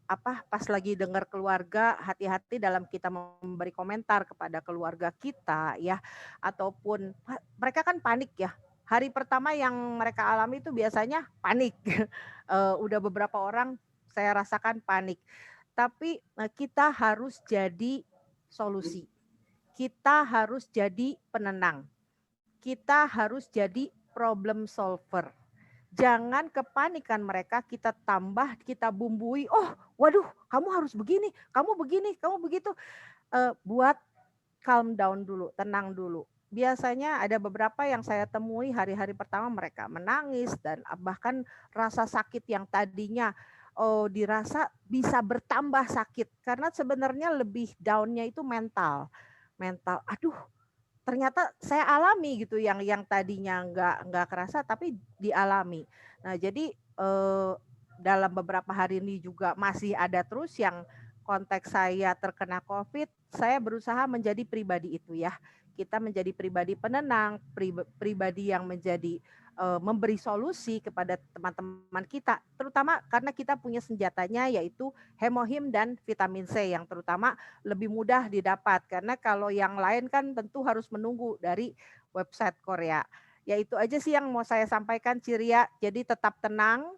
pas lagi dengar keluarga, hati-hati dalam kita memberi komentar kepada keluarga kita ya, ataupun mereka kan panik ya. Hari pertama yang mereka alami itu biasanya panik. Udah beberapa orang saya rasakan panik. Tapi kita harus jadi solusi. Kita harus jadi penenang. Kita harus jadi problem solver. Jangan kepanikan mereka kita tambah, kita bumbui. Oh, waduh, kamu harus begini, kamu begini, kamu begitu. Buat calm down dulu, tenang dulu. Biasanya ada beberapa yang saya temui hari-hari pertama mereka menangis dan bahkan rasa sakit yang tadinya dirasa bisa bertambah sakit karena sebenarnya lebih down-nya itu mental. Aduh, ternyata saya alami gitu yang tadinya nggak kerasa tapi dialami. Nah jadi dalam beberapa hari ini juga masih ada terus yang konteks saya terkena COVID, saya berusaha menjadi pribadi itu ya. Kita menjadi pribadi penenang, pribadi yang menjadi memberi solusi kepada teman-teman kita, terutama karena kita punya senjatanya yaitu hemohim dan vitamin C yang terutama lebih mudah didapat karena kalau yang lain kan tentu harus menunggu dari website Korea. Ya itu aja sih yang mau saya sampaikan Ciria. Jadi tetap tenang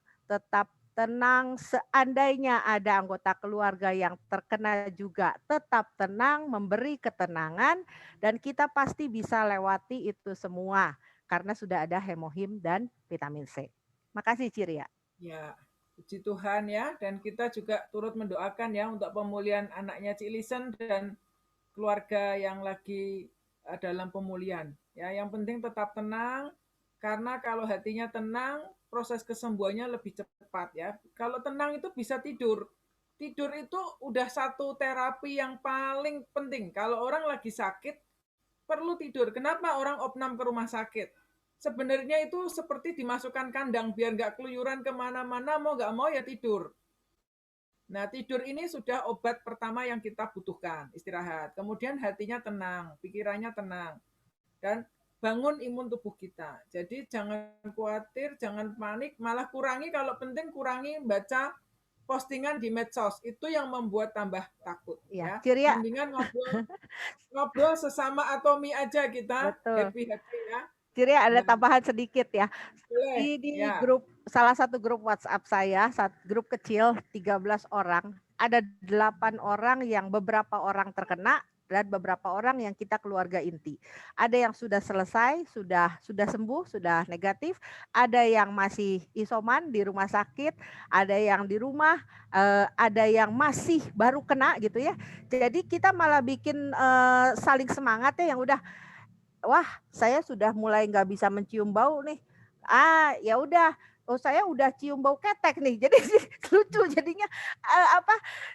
seandainya ada anggota keluarga yang terkena juga tetap tenang, memberi ketenangan dan kita pasti bisa lewati itu semua. Karena sudah ada hemohim dan vitamin C. Makasih Ciria. Ya, puji Tuhan ya. Dan kita juga turut mendoakan ya untuk pemulihan anaknya Cik Lisen dan keluarga yang lagi dalam pemulihan. Ya, yang penting tetap tenang. Karena kalau hatinya tenang, proses kesembuhannya lebih cepat ya. Kalau tenang itu bisa tidur. Tidur itu udah satu terapi yang paling penting. Kalau orang lagi sakit, perlu tidur. Kenapa orang opnam ke rumah sakit? Sebenarnya itu seperti dimasukkan kandang biar nggak keluyuran kemana-mana, mau nggak mau ya tidur. Nah tidur ini sudah obat pertama yang kita butuhkan, istirahat. Kemudian hatinya tenang, pikirannya tenang. Dan bangun imun tubuh kita. Jadi jangan khawatir, jangan panik, malah kurangi kalau penting kurangi baca postingan di medsos. Itu yang membuat tambah takut. Ya. Mendingan ngobrol sesama atomi aja kita, happy-happy ya. Ciria ada tambahan sedikit ya. Di grup salah satu grup WhatsApp saya, grup kecil 13 orang, ada 8 orang yang beberapa orang terkena dan beberapa orang yang kita keluarga inti. Ada yang sudah selesai, sudah sembuh, sudah negatif, ada yang masih isoman di rumah sakit, ada yang di rumah, ada yang masih baru kena gitu ya. Jadi kita malah bikin saling semangat ya yang udah wah, saya sudah mulai nggak bisa mencium bau nih. Ya udah, saya udah cium bau ketek nih. Jadi lucu jadinya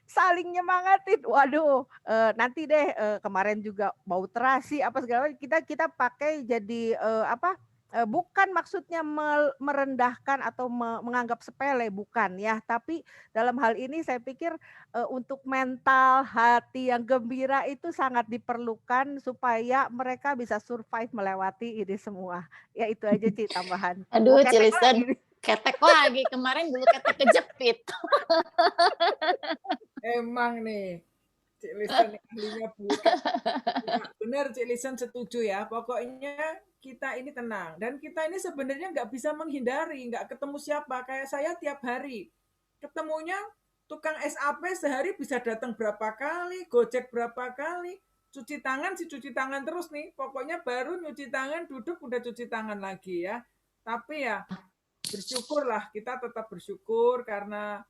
saling nyemangatin. Waduh, nanti deh kemarin juga bau terasi apa segala macam kita pakai jadi bukan maksudnya merendahkan atau menganggap sepele, bukan ya. Tapi dalam hal ini saya pikir untuk mental hati yang gembira itu sangat diperlukan supaya mereka bisa survive melewati ini semua. Ya itu aja sih tambahan. Aduh, Cik Lisen, ketek lagi. Kemarin dulu ketek kejepit. Emang nih. Cik Lisen ahlinya bukan. Benar Cik Lisen setuju ya. Pokoknya kita ini tenang. Dan kita ini sebenarnya nggak bisa menghindari. Nggak ketemu siapa. Kayak saya tiap hari. Ketemunya tukang SAP sehari bisa datang berapa kali. Gojek berapa kali. Cuci tangan cuci tangan terus nih. Pokoknya baru nyuci tangan duduk udah cuci tangan lagi ya. Tapi ya bersyukurlah. Kita tetap bersyukur karena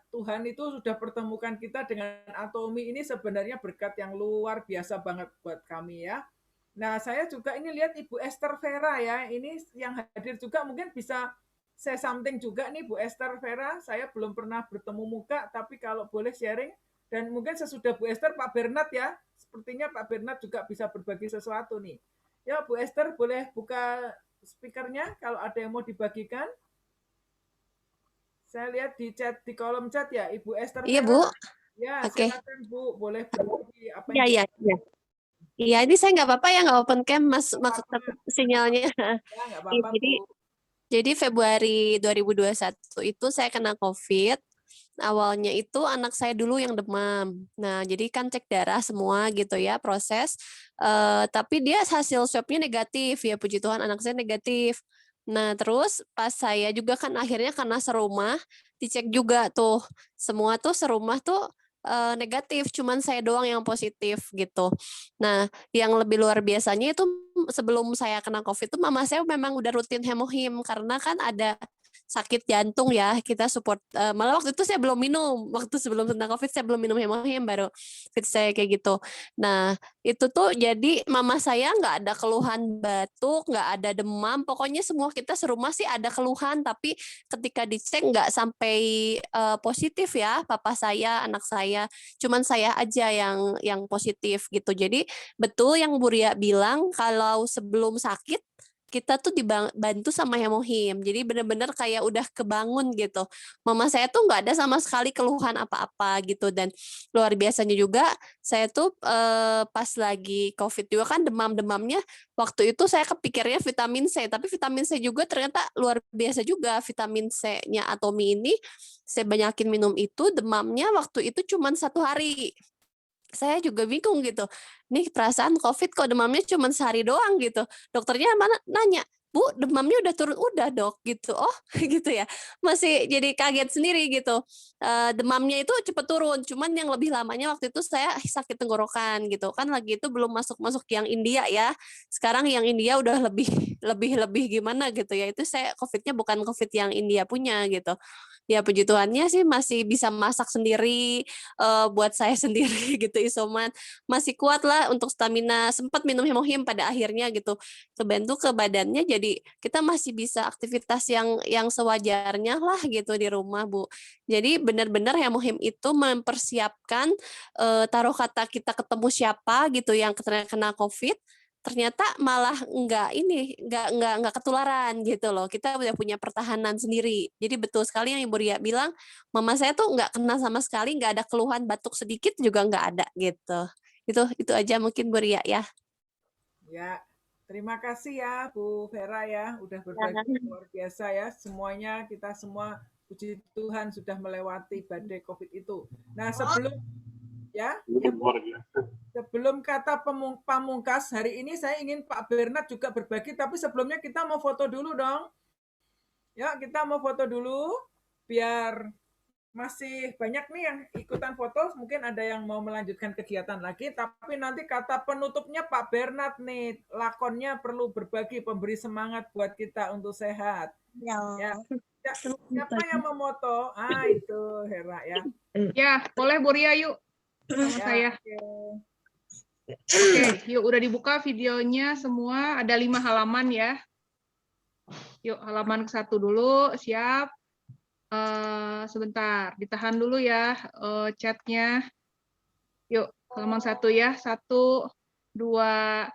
Tuhan itu sudah pertemukan kita dengan atomi ini sebenarnya berkat yang luar biasa banget buat kami ya. Nah saya juga ini lihat Ibu Esther Vera ya, ini yang hadir juga mungkin bisa say something juga nih Bu Esther Vera, saya belum pernah bertemu muka tapi kalau boleh sharing dan mungkin sesudah Bu Esther Pak Bernard ya, sepertinya Pak Bernard juga bisa berbagi sesuatu nih. Ya Bu Esther boleh buka speakernya kalau ada yang mau dibagikan. Saya lihat di chat di kolom chat ya, Ibu Esther. Iya, Bu. Ya, Oke. silakan Bu, boleh berbagi apa yang Iya. Iya, ini saya nggak apa-apa ya nggak open cam, Mas, maksud sinyalnya. Ya, nggak apa-apa, jadi Februari 2021 itu saya kena COVID. awalnya itu anak saya dulu yang demam. Nah, jadi kan cek darah semua gitu ya proses. Tapi dia hasil swabnya negatif ya, puji Tuhan anak saya negatif. Nah, terus pas saya juga kan akhirnya karena serumah dicek juga tuh semua tuh serumah tuh negatif, cuman saya doang yang positif gitu. Nah, yang lebih luar biasanya itu sebelum saya kena COVID itu mama saya memang udah rutin hemohim karena kan ada sakit jantung ya, kita support, malah waktu itu saya belum minum, waktu sebelum kena COVID saya belum minum hemohim, baru fit saya kayak gitu. Nah, itu tuh jadi mama saya nggak ada keluhan batuk, nggak ada demam, pokoknya semua kita serumah sih ada keluhan, tapi ketika dicek nggak sampai positif ya, papa saya, anak saya, cuman saya aja yang positif gitu. Jadi betul yang Bu Ria bilang kalau sebelum sakit kita tuh dibantu sama hemohim. Jadi benar-benar kayak udah kebangun gitu. Mama saya tuh nggak ada sama sekali keluhan apa-apa gitu. Dan luar biasanya juga saya tuh pas lagi COVID juga kan demam-demamnya. Waktu itu saya kepikirnya vitamin C. Tapi vitamin C juga ternyata luar biasa juga. Vitamin C-nya Atomi ini saya banyakin minum itu, demamnya waktu itu cuma 1 hari. Saya juga bingung gitu. Nih perasaan COVID kok demamnya cuma sehari doang gitu. Dokternya nanya, Bu, demamnya udah turun? Udah dok, gitu. Oh, gitu ya. Masih jadi kaget sendiri gitu. Demamnya itu cepet turun, cuman yang lebih lamanya waktu itu saya sakit tenggorokan gitu. Kan lagi itu belum masuk yang India ya. Sekarang yang India udah lebih gimana gitu ya. Itu saya COVID-nya bukan COVID yang India punya gitu. Ya puji Tuhannya sih masih bisa masak sendiri, buat saya sendiri gitu isoman. Masih kuat lah untuk stamina, sempat minum hemohim pada akhirnya gitu. Kebantu ke badannya, jadi kita masih bisa aktivitas yang sewajarnya lah gitu di rumah, Bu. Jadi benar-benar hemohim itu mempersiapkan, taruh kata kita ketemu siapa gitu yang kena COVID, ternyata malah nggak ketularan gitu loh. Kita udah punya pertahanan sendiri. Jadi betul sekali yang Ibu Ria bilang, mama saya tuh nggak kena sama sekali, nggak ada keluhan, batuk sedikit juga nggak ada gitu. Itu aja mungkin Bu Ria ya. Ya, terima kasih ya Bu Vera ya, udah berbagi luar biasa ya. Semuanya kita semua puji Tuhan sudah melewati badai COVID itu. Nah, sebelum kata pamungkas, hari ini saya ingin Pak Bernard juga berbagi, tapi sebelumnya kita mau foto dulu dong. Ya, kita mau foto dulu, biar masih banyak nih yang ikutan foto, mungkin ada yang mau melanjutkan kegiatan lagi, tapi nanti kata penutupnya Pak Bernard nih, lakonnya perlu berbagi, pemberi semangat buat kita untuk sehat. Ya. Siapa yang memoto? Itu Hera ya. Ya, boleh Bu Ria yuk. Sama saya. Oke, yuk udah dibuka videonya semua, ada 5 halaman ya. Yuk halaman ke-1 dulu, siap. Sebentar, ditahan dulu ya chatnya. Yuk, halaman 1 ya, 1, 2,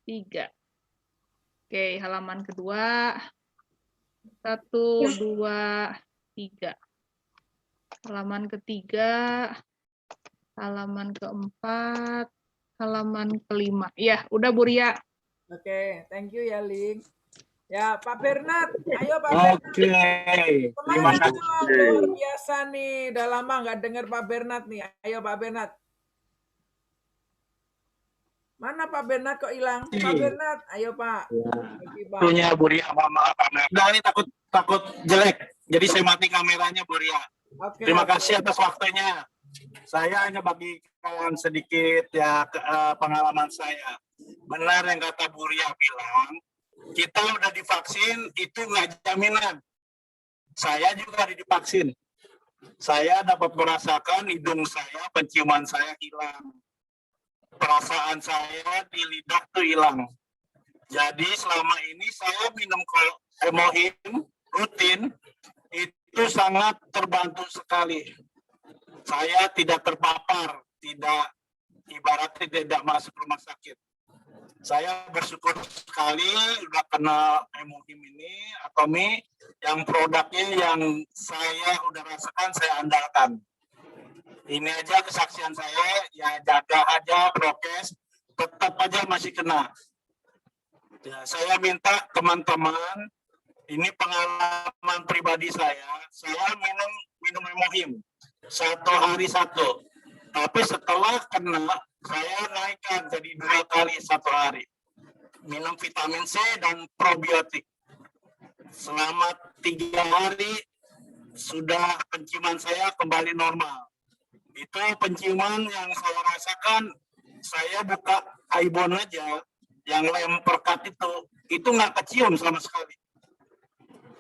3. Oke, halaman kedua, 1, 2, 3. Halaman ketiga, halaman keempat, halaman kelima. Ya, udah Bu Ria. Oke, thank you ya, Ling. Ya, Pak Bernard. Ayo Pak Bernard. Oke, terima kasih. Luar biasa nih, udah lama nggak dengar Pak Bernard nih. Ayo Pak Bernard. Mana Pak Bernard kok hilang? Pak Bernard, ayo Pak. Punya Bu Ria, maaf. Nah, ini takut jelek, jadi saya mati kameranya Bu Ria. Terima kasih atas waktunya. Saya hanya bagikan sedikit ya pengalaman saya. Benar yang kata Bu Ria bilang, kita udah divaksin itu nggak jaminan. Saya juga divaksin. Saya dapat merasakan hidung saya, penciuman saya hilang. Perasaan saya di lidah tuh hilang. Jadi selama ini saya minum hemohim rutin, itu sangat terbantu sekali. Saya tidak terpapar, ibaratnya tidak masuk rumah sakit. Saya bersyukur sekali udah kena hemohim ini, Atomi, yang produknya yang saya udah rasakan, saya andalkan. Ini aja kesaksian saya, ya jaga aja prokes, tetap aja masih kena. Ya, saya minta teman-teman Ini pengalaman pribadi saya minum hemohim 1 hari 1. Tapi setelah kena, saya naikkan jadi 2 kali 1 hari. Minum vitamin C dan probiotik. Selama 3 hari sudah penciuman saya kembali normal. Itu penciuman yang saya rasakan, saya buka Aibon aja, yang lem perkat itu nggak kecium sama sekali.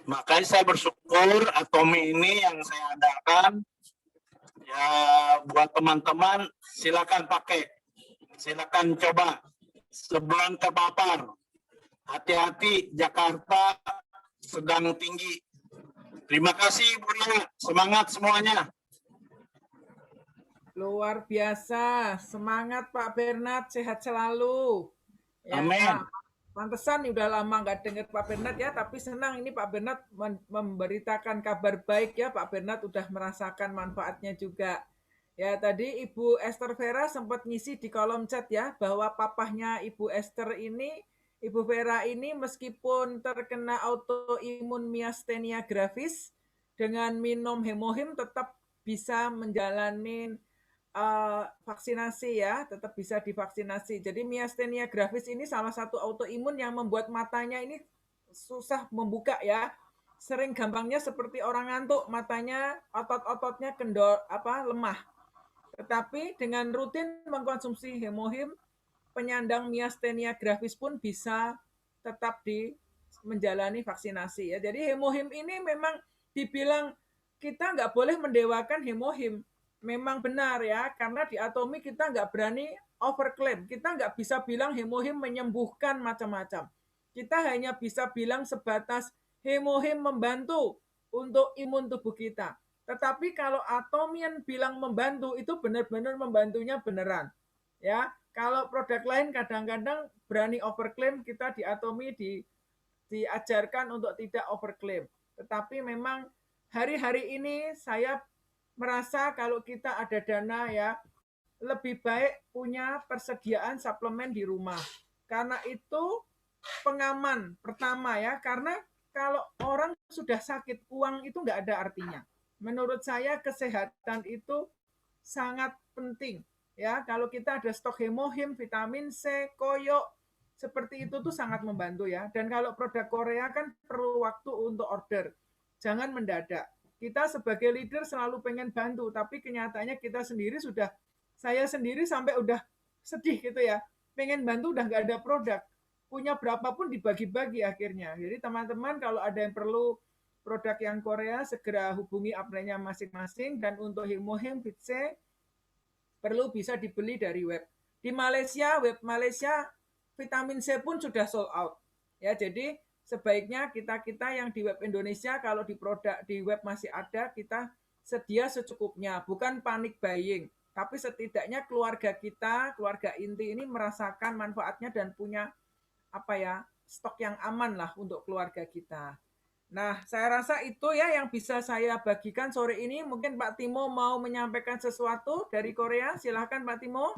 Makanya saya bersyukur Atomi ini yang saya adakan. Ya, buat teman-teman silakan pakai, silakan coba sebelum terpapar. Hati-hati, Jakarta sedang tinggi. Terima kasih Bu Ria, semangat semuanya. Luar biasa, semangat Pak Bernard, sehat selalu. Ya, Amin. Pantesan nih udah lama nggak dengar Pak Bernard ya, tapi senang ini Pak Bernard memberitakan kabar baik ya. Pak Bernard udah merasakan manfaatnya juga. Ya, tadi Ibu Esther Vera sempat ngisi di kolom chat ya, bahwa papahnya Ibu Esther ini, Ibu Vera ini meskipun terkena autoimun myasthenia gravis, dengan minum hemohim tetap bisa menjalani vaksinasi ya, tetap bisa divaksinasi. Jadi myasthenia gravis ini salah satu autoimun yang membuat matanya ini susah membuka ya. Sering gampangnya seperti orang ngantuk, matanya otot-ototnya kendor lemah. Tetapi dengan rutin mengkonsumsi hemohim, penyandang myasthenia gravis pun bisa tetap menjalani vaksinasi ya. Jadi hemohim ini memang dibilang kita nggak boleh mendewakan hemohim. Memang benar ya, karena di Atomi kita nggak berani overclaim. Kita nggak bisa bilang hemohim menyembuhkan macam-macam. Kita hanya bisa bilang sebatas hemohim membantu untuk imun tubuh kita. Tetapi kalau Atomian bilang membantu, itu benar-benar membantunya beneran. Ya, kalau produk lain kadang-kadang berani overclaim, kita di Atomi diajarkan untuk tidak overclaim. Tetapi memang hari-hari ini saya merasa kalau kita ada dana ya, lebih baik punya persediaan suplemen di rumah. Karena itu pengaman pertama ya, karena kalau orang sudah sakit, uang itu nggak ada artinya. Menurut saya kesehatan itu sangat penting ya. Kalau kita ada stok hemohim, vitamin C, koyo, seperti itu tuh sangat membantu ya. Dan kalau produk Korea kan perlu waktu untuk order. Jangan mendadak. Kita sebagai leader selalu pengen bantu, tapi kenyataannya saya sendiri sampai udah sedih gitu ya. Pengen bantu udah nggak ada produk. Punya berapapun dibagi-bagi akhirnya. Jadi teman-teman kalau ada yang perlu produk yang Korea, segera hubungi upline-nya masing-masing. Dan untuk hemohim VC, perlu bisa dibeli dari web. Di Malaysia, web Malaysia, vitamin C pun sudah sold out. Ya, jadi sebaiknya kita yang di web Indonesia, kalau di produk di web masih ada, kita sedia secukupnya, bukan panik buying, tapi setidaknya keluarga kita, keluarga inti ini merasakan manfaatnya dan punya stok yang aman lah untuk keluarga kita. Nah, saya rasa itu ya yang bisa saya bagikan sore ini. Mungkin Pak Timo mau menyampaikan sesuatu dari Korea. Silakan Pak Timo.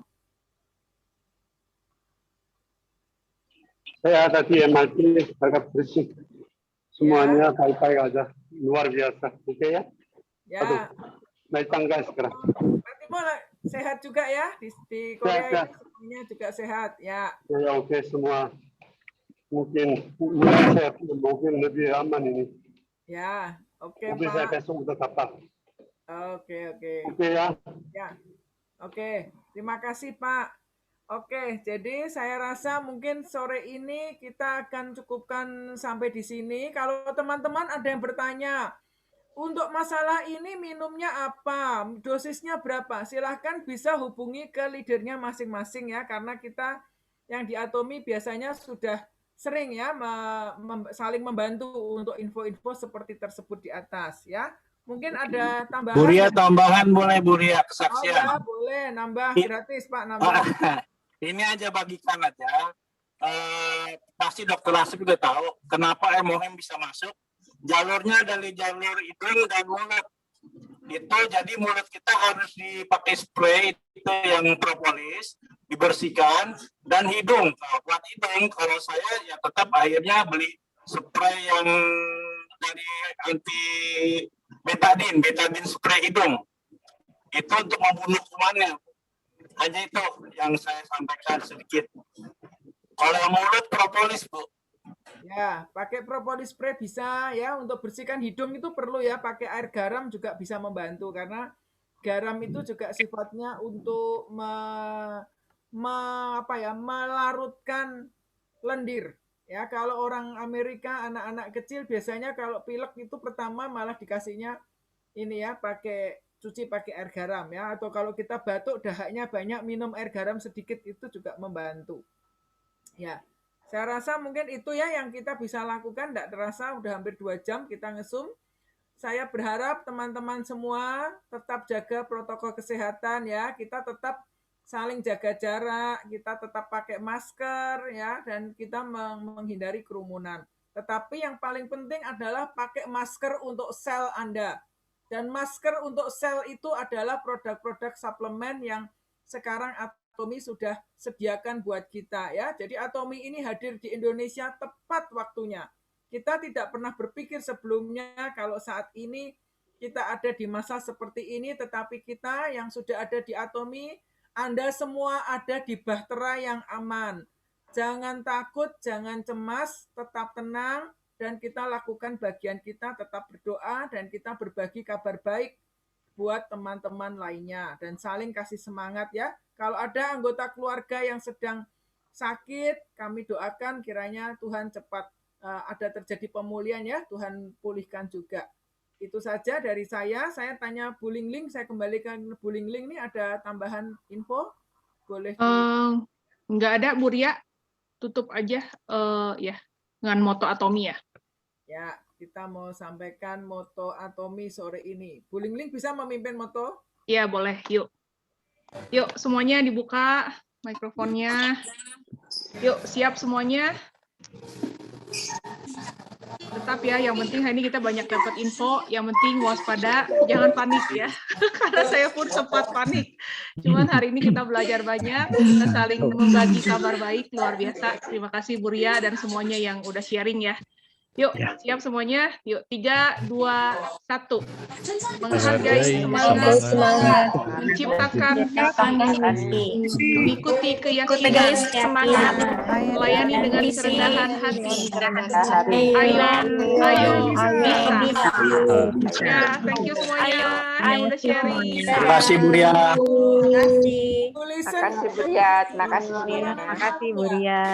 Saya tadi MRT agak bersih. Semuanya baik-baik aja. Luar biasa. Oke ya? Ya. Aduh, naik tangga sekarang. Pak Timo sehat juga ya? Di Korea ya, ini semuanya juga sehat. Ya. Ya, oke semua. Mungkin lebih aman ini. Ya, oke Tapi Pak. saya besok udah dapat. Oke. Oke ya. Ya. Oke, terima kasih Pak. Oke, jadi saya rasa mungkin sore ini kita akan cukupkan sampai di sini. Kalau teman-teman ada yang bertanya, untuk masalah ini minumnya apa, dosisnya berapa, silahkan bisa hubungi ke leadernya masing-masing ya, karena kita yang di Atomi biasanya sudah sering ya saling membantu untuk info-info seperti tersebut di atas ya. Mungkin ada tambahan. Buria tambahan boleh Buria kesaksian. Oh ya, boleh nambah gratis Pak, nambah. Ini aja bagikan aja. Pasti dokter Asif udah tahu kenapa hemohim bisa masuk. Jalurnya dari jalur hidung dan mulut. Itu jadi mulut kita harus dipakai spray itu yang propolis, dibersihkan, dan hidung. Kalau buat hidung, kalau saya ya tetap akhirnya beli spray yang dari anti betadine spray hidung. Itu untuk membunuh kumannya. Hanya itu yang saya sampaikan sedikit. Kalau yang mulut propolis, Bu. Ya, pakai propolis spray bisa ya, untuk bersihkan hidung itu perlu ya, pakai air garam juga bisa membantu karena garam itu juga sifatnya untuk melarutkan lendir. Ya, kalau orang Amerika, anak-anak kecil biasanya kalau pilek itu pertama malah dikasihnya ini ya, cuci pakai air garam ya, atau kalau kita batuk dahaknya banyak, minum air garam sedikit itu juga membantu. Ya, saya rasa mungkin itu ya yang kita bisa lakukan. Tidak terasa udah hampir 2 jam kita nge-Zoom. Saya berharap teman-teman semua tetap jaga protokol kesehatan ya. Kita tetap saling jaga jarak, kita tetap pakai masker ya, dan kita menghindari kerumunan. Tetapi yang paling penting adalah pakai masker untuk sel Anda. Dan masker untuk sel itu adalah produk-produk suplemen yang sekarang Atomi sudah sediakan buat kita ya. Jadi Atomi ini hadir di Indonesia tepat waktunya. Kita tidak pernah berpikir sebelumnya kalau saat ini kita ada di masa seperti ini, tetapi kita yang sudah ada di Atomi, Anda semua ada di bahtera yang aman. Jangan takut, jangan cemas, tetap tenang, dan kita lakukan bagian kita, tetap berdoa, dan kita berbagi kabar baik buat teman-teman lainnya, dan saling kasih semangat ya. Kalau ada anggota keluarga yang sedang sakit, kami doakan kiranya Tuhan cepat ada terjadi pemulihan ya, Tuhan pulihkan juga. Itu saja dari saya tanya Bu Lingling, saya kembalikan Bu Lingling, nih ada tambahan info? Boleh? Nggak ada, Bu Ria, tutup aja ya dengan moto Atomi ya. Ya, kita mau sampaikan moto Atomi sore ini. Bu Lingling bisa memimpin moto? Iya, boleh. Yuk. Yuk, semuanya dibuka mikrofonnya. Yuk, siap semuanya. Tetap ya, yang penting hari ini kita banyak dapat info, yang penting waspada, jangan panik ya. Karena saya pun sempat panik. Cuman hari ini kita belajar banyak, kita saling membagi kabar baik, luar biasa. Terima kasih Bu Ria dan semuanya yang udah sharing ya. Yuk, siap semuanya. Yuk, 3, 2, 1. Menghargai semangat, menciptakan mengikuti keyakinan, semangat, melayani dengan kerendahan hati. Ayo, bisa. Ya, thank you semuanya yang udah sharing. Terima kasih, Bu Ria. Terima kasih. Terima kasih, Bu Ria. Terima kasih. Terima kasih Bu Ria.